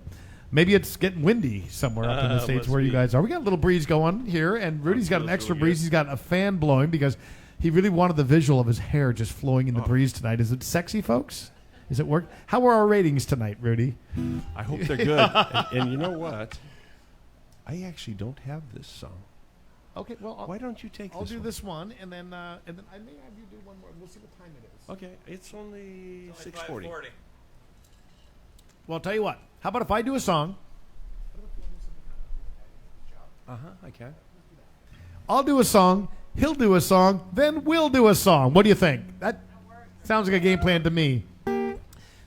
Maybe it's getting windy somewhere up in the States where you guys are. We got a little breeze going here, and Rudy's got an extra breeze. He's got a fan blowing because he really wanted the visual of his hair just flowing in the breeze tonight. Is it sexy, folks? Is it work? How are our ratings tonight, Rudy? I hope they're good. and you know what? I actually don't have this song. Okay, well, why don't you take I'll this do one? this one, and then I may have you do one more. We'll see what time it is. Okay, it's only 6:40. Well, I'll tell you what. How about if I do a song? I can. I'll do a song, he'll do a song, then we'll do a song. What do you think? That sounds like a game plan to me.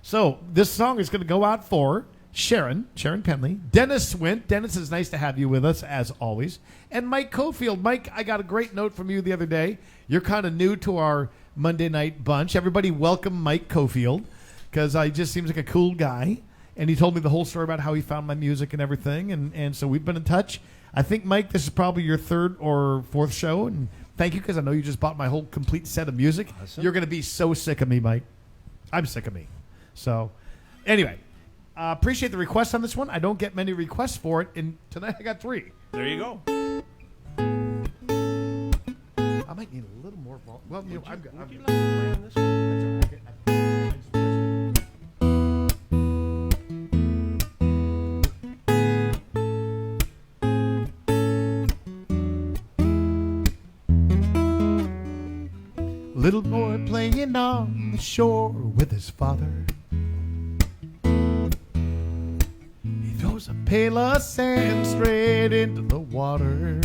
So this song is going to go out for Sharon Penley, Dennis Swint. Dennis, it's nice to have you with us, as always. And Mike Cofield. Mike, I got a great note from you the other day. You're kind of new to our Monday night bunch. Everybody welcome Mike Cofield, because he just seems like a cool guy. And he told me the whole story about how he found my music and everything. And so we've been in touch. I think, Mike, this is probably your third or fourth show. And thank you, because I know you just bought my whole complete set of music. Awesome. You're going to be so sick of me, Mike. I'm sick of me. So anyway. Appreciate the request on this one. I don't get many requests for it, and tonight I got 3. There you go. I might need a little more volume. Well, you know, I've got. Would you like to play on this one? Little boy playing on the shore with his father. He throws a pail of sand straight into the water.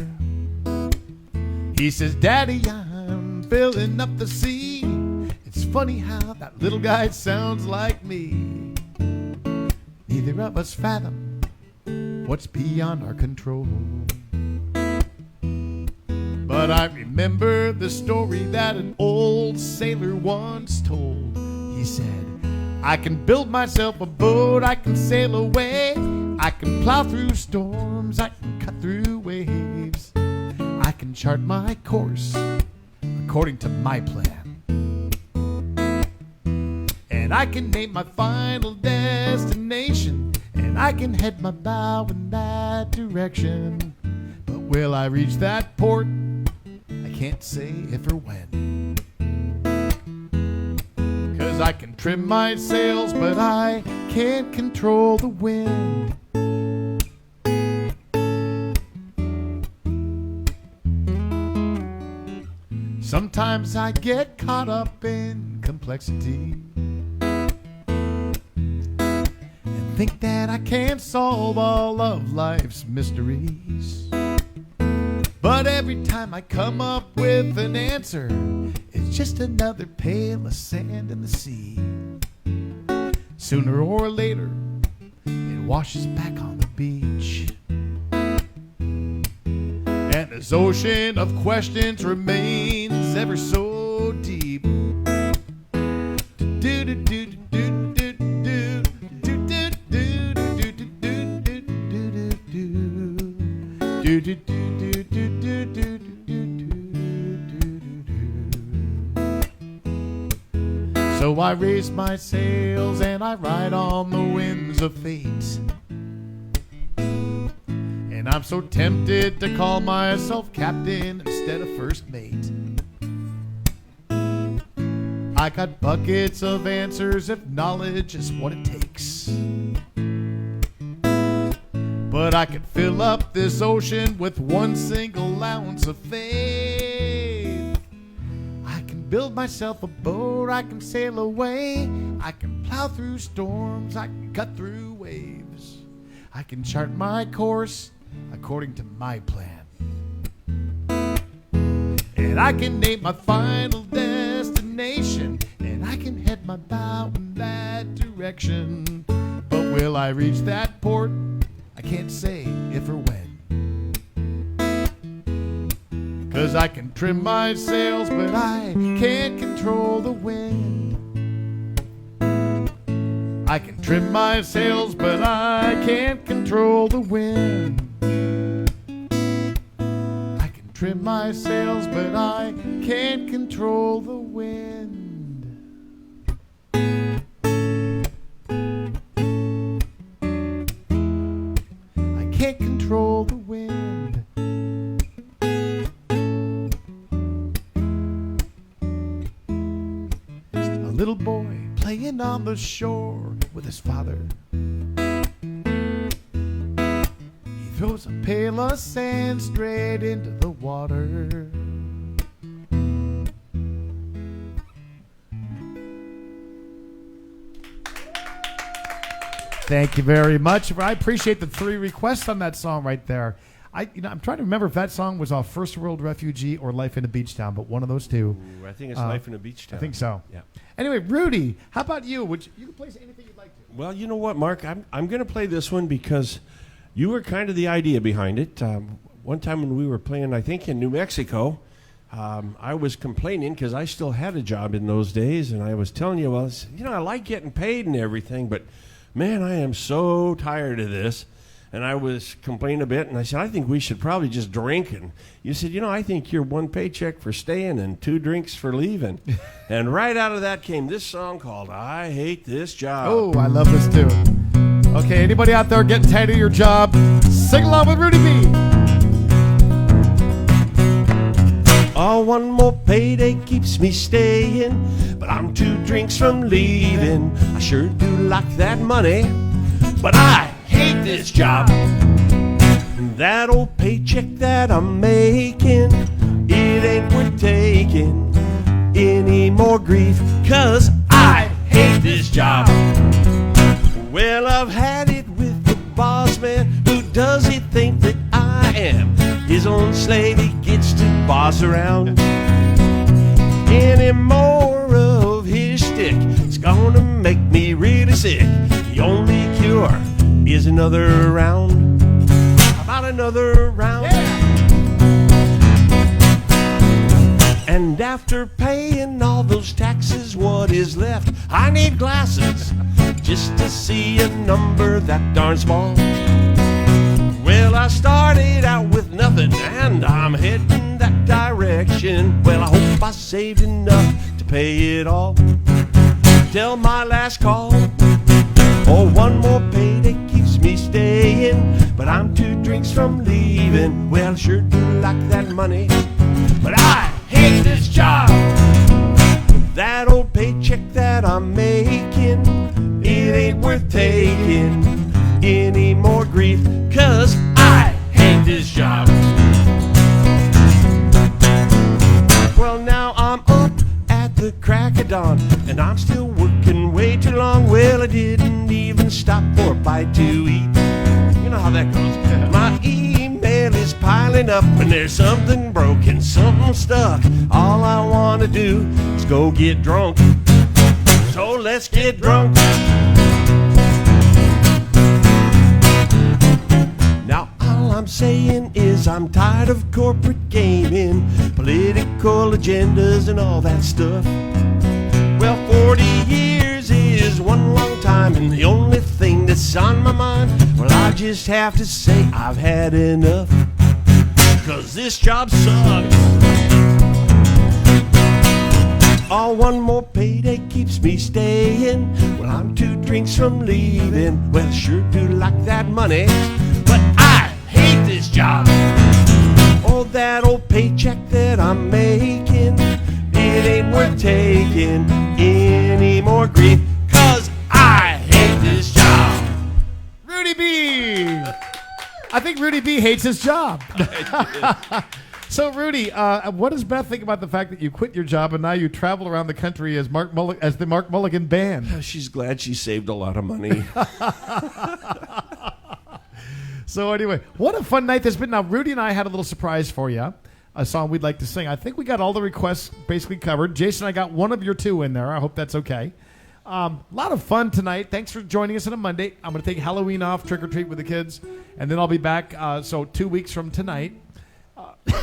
He says, Daddy, I'm filling up the sea. It's funny how that little guy sounds like me. Neither of us fathom what's beyond our control. But I remember the story that an old sailor once told. He said, I can build myself a boat, I can sail away, I can plow through storms, I can cut through waves, I can chart my course according to my plan, and I can name my final destination, and I can head my bow in that direction. But will I reach that port? I can't say if or when. 'Cause I can trim my sails, but I can't control the wind. Sometimes I get caught up in complexity and think that I can't solve all of life's mysteries. But every time I come up with an answer, it's just another pail of sand in the sea. Sooner or later, it washes back on the beach. And this ocean of questions remains ever so deep. So I raise my sails and I ride on the winds of fate. And I'm so tempted to call myself captain instead of first mate. I got buckets of answers if knowledge is what it takes. But I could fill up this ocean with one single ounce of faith. I can build myself a boat, I can sail away, I can plow through storms, I can cut through waves. I can chart my course according to my plan. And I can name my final destination, and I can head my bow in that direction. But will I reach that port? I can't say if or when. 'Cause I can trim my sails, but I can't control the wind. I can trim my sails, but I can't control the wind. I can trim my sails, but I can't control the wind. I can't control the wind. A little boy playing on the shore with his father. He throws a pail of sand straight into the water. Thank you very much. I appreciate the 3 requests on that song right there. I'm trying to remember if that song was off First World Refugee or Life in a Beach Town, but one of those two. Ooh, I think it's Life in a Beach Town. I think so. Yeah. Anyway, Rudy, how about you? You can play anything you'd like to. Well, you know what, Mark? I'm going to play this one because you were kind of the idea behind it. One time when we were playing, I think, in New Mexico, I was complaining because I still had a job in those days, and I was telling you, well, I like getting paid and everything, but man, I am so tired of this. And I was complaining a bit, and I said, I think we should probably just drink. And you said, I think you're 1 paycheck for staying and 2 drinks for leaving. And right out of that came this song called I Hate This Job. Oh, I love this too. Okay, anybody out there getting tired of your job, sing along with Rudy B. Oh, 1 more payday keeps me staying, but I'm 2 drinks from leaving. I sure do like that money, but I hate this job. That old paycheck that I'm making, it ain't worth taking any more grief, 'cause I hate this job. Well, I've had it with the boss man. Who does he think that I am? His own slave, he gets to boss around. Any more of his stick, it's gonna make me really sick. The only cure is another round. How about another round? Yeah. And after paying all those taxes, what is left? I need glasses just to see a number that darn small. Well, I started out with nothing, and I'm heading that direction. Well, I hope I saved enough to pay it all till my last call. Oh, 1 more payday keeps me staying, but I'm 2 drinks from leaving. Well, I sure do like that money, but I hate this job. That old paycheck that I'm making, it ain't worth taking any more grief, 'cause I hate this job. Well, now I'm up at the crack of dawn, and I'm still working way too long. Well, I didn't even stop for a bite to eat. You know how that goes. My email is piling up, and there's something broken, something stuck. All I want to do is go get drunk. So let's get drunk. Now all I'm saying is I'm tired of corporate gaming, political agendas and all that stuff. Well, 40 years is one long time, and the only thing that's on my mind, well, I just have to say I've had enough, 'cause this job sucks. Oh, 1 more payday keeps keeps me staying. Well, I'm 2 drinks from leaving. Well, sure do like that money, but I hate this job. Oh, that old paycheck that I'm making, it ain't worth taking any more grief, 'cause I hate this job. Rudy B. I think Rudy B hates his job. So, Rudy, what does Beth think about the fact that you quit your job and now you travel around the country as the Mark Mulligan Band? She's glad she saved a lot of money. So anyway, what a fun night there's been. Now, Rudy and I had a little surprise for you, a song we'd like to sing. I think we got all the requests basically covered. Jason, I got one of your 2 in there. I hope that's okay. A lot of fun tonight. Thanks for joining us on a Monday. I'm going to take Halloween off, trick-or-treat with the kids, and then I'll be back, 2 weeks from tonight.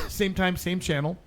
Same time, same channel.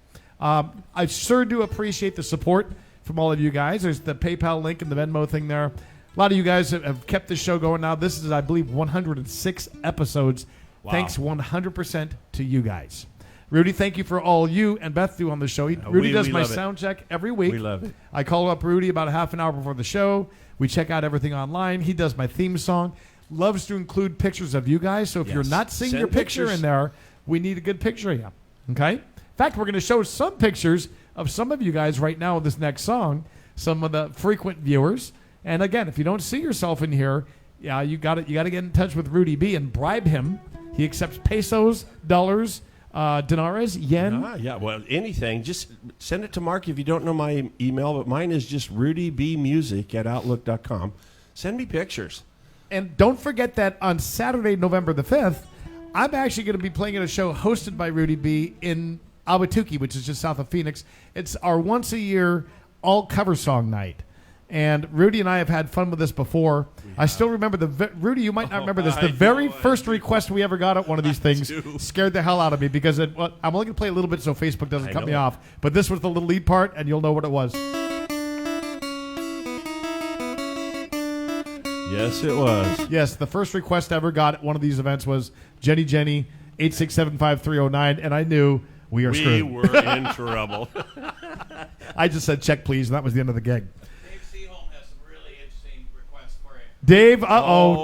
I sure do appreciate the support from all of you guys. There's the PayPal link and the Venmo thing there. A lot of you guys have kept the show going now. This is, I believe, 106 episodes. Wow. Thanks 100% to you guys. Rudy, thank you for all you and Beth do on the show. Rudy does my sound check every week. We love it. I call up Rudy about a half an hour before the show. We check out everything online. He does my theme song. Loves to include pictures of you guys. So if you're not seeing Send your picture pictures. in there, we need a good picture of you. Okay? In fact, we're going to show some pictures of some of you guys right now in this next song, some of the frequent viewers. And again, if you don't see yourself in here, you got to get in touch with Rudy B and bribe him. He accepts pesos, dollars, dinars, yen. Yeah, well, anything. Just send it to Mark if you don't know my email, but mine is just rudybmusic@outlook.com. Send me pictures. And don't forget that on Saturday, November the 5th, I'm actually going to be playing at a show hosted by Rudy B in Ahwatukee, which is just south of Phoenix. It's our once-a-year all-cover song night. And Rudy and I have had fun with this before. I still remember Rudy, you might not remember this. The very first request we ever got at one of these things scared the hell out of me because I'm only going to play a little bit so Facebook doesn't cut me off. But this was the little lead part, and you'll know what it was. Yes, it was. Yes, the first request I ever got at one of these events was Jenny 8675309, and I knew we are screwed. We were in trouble. I just said check please, and that was the end of the gig. Dave,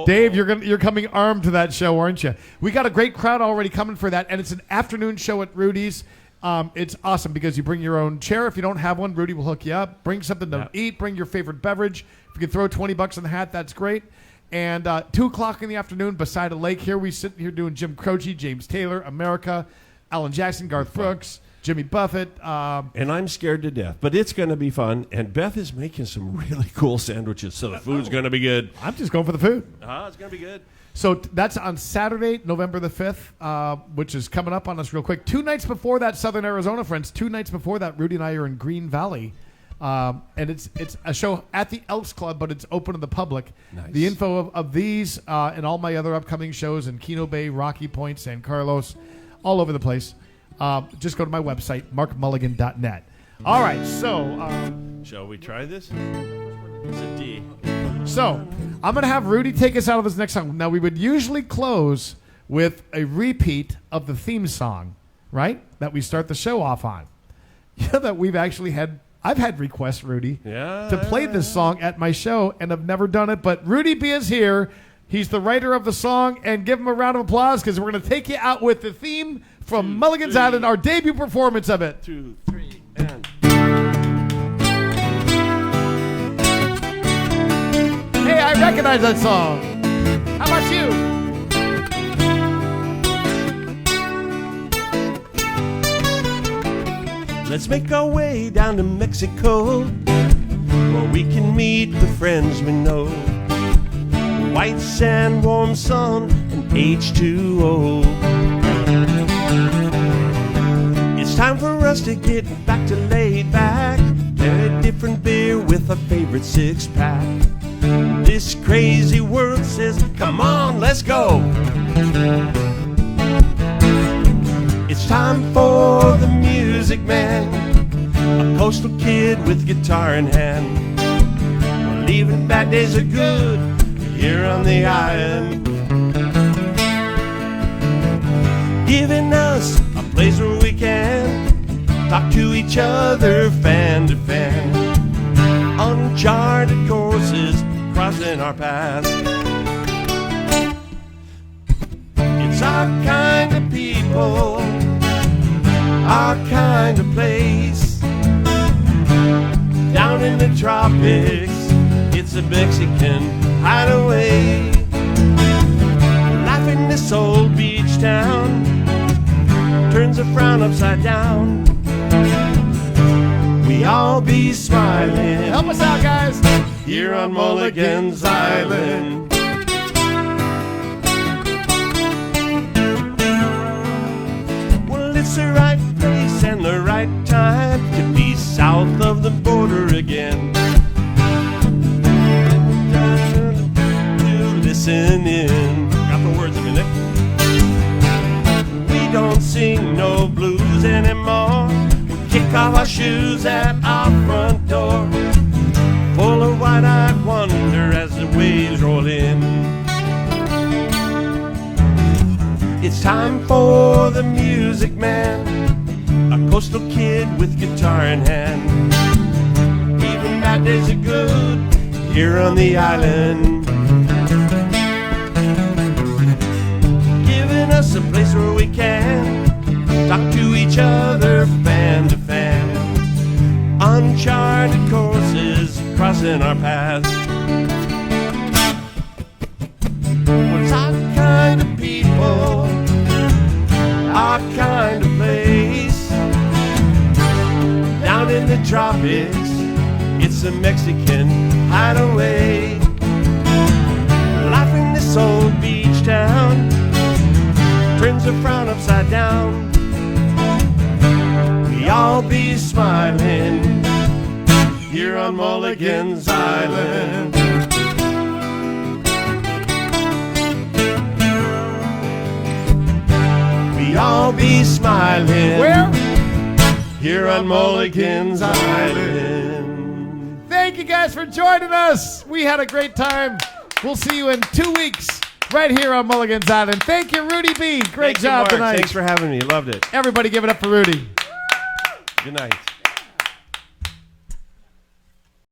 Dave, you're coming armed to that show, aren't you? We got a great crowd already coming for that, and it's an afternoon show at Rudy's. It's awesome because you bring your own chair. If you don't have one, Rudy will hook you up. Bring something to eat. Bring your favorite beverage. If you can throw $20 in the hat, that's great. And 2 o'clock in the afternoon, beside a lake, here we sit here doing Jim Croce, James Taylor, America, Alan Jackson, Garth Brooks, Jimmy Buffett. And I'm scared to death, but it's going to be fun. And Beth is making some really cool sandwiches, so the food's going to be good. I'm just going for the food. It's going to be good. So that's on Saturday, November the 5th, which is coming up on us real quick. 2 nights before that, Southern Arizona, friends. 2 nights before that, Rudy and I are in Green Valley. And it's a show at the Elks Club, but it's open to the public. Nice. The info of these and all my other upcoming shows in Keno Bay, Rocky Point, San Carlos, all over the place. Just go to my website, markmulligan.net. All right, so... shall we try this? It's a D. So, I'm going to have Rudy take us out of this next song. Now, we would usually close with a repeat of the theme song, right? That we start the show off on. You know that we've actually had... I've had requests, Rudy, to play this song at my show, and I've never done it. But Rudy B is here. He's the writer of the song, and give him a round of applause because we're going to take you out with the theme from Mulligan's Island, our debut performance of it. 2, 3, and... Hey, I recognize that song. How about you? Let's make our way down to Mexico, where we can meet the friends we know. White sand, warm sun, and H2O. It's time for us to get back to laid back, a different beer with a favorite 6-pack. This crazy world says, come on, let's go. It's time for the music man, a coastal kid with guitar in hand. We're leaving bad days are good here on the island, giving us a place where we can talk to each other fan to fan. uncharted courses crossing our paths. It's our kind of people, our kind of place. Down in the tropics, it's a Mexican hideaway. Life in this old beach town turns a frown upside down. We all be smiling. Help us out, guys. Here on Mulligan's Island. Well, it's the right place and the right time to be south of the border again. To listen in. Got the words a minute. We don't sing no blues anymore. We kick off our shoes at our front door, full of wide-eyed wonder as the waves roll in. It's time for the music man, a coastal kid with guitar in hand. Even bad days are good here on the island, giving us a place where we can talk to each other fan to fan. Uncharted courses crossing our paths. It's our kind of people, our kind of place. Down in the tropics, it's a Mexican hideaway. Life in this old beach town turns a frown upside down. We all be smiling here on Mulligan's Island. We all be smiling. Where? Here on Mulligan's Island. Thank you guys for joining us. We had a great time. We'll see you in 2 weeks right here on Mulligan's Island. Thank you, Rudy B. Great Thank you, job Mark. tonight. Thanks for having me. Loved it. Everybody give it up for Rudy. Good night.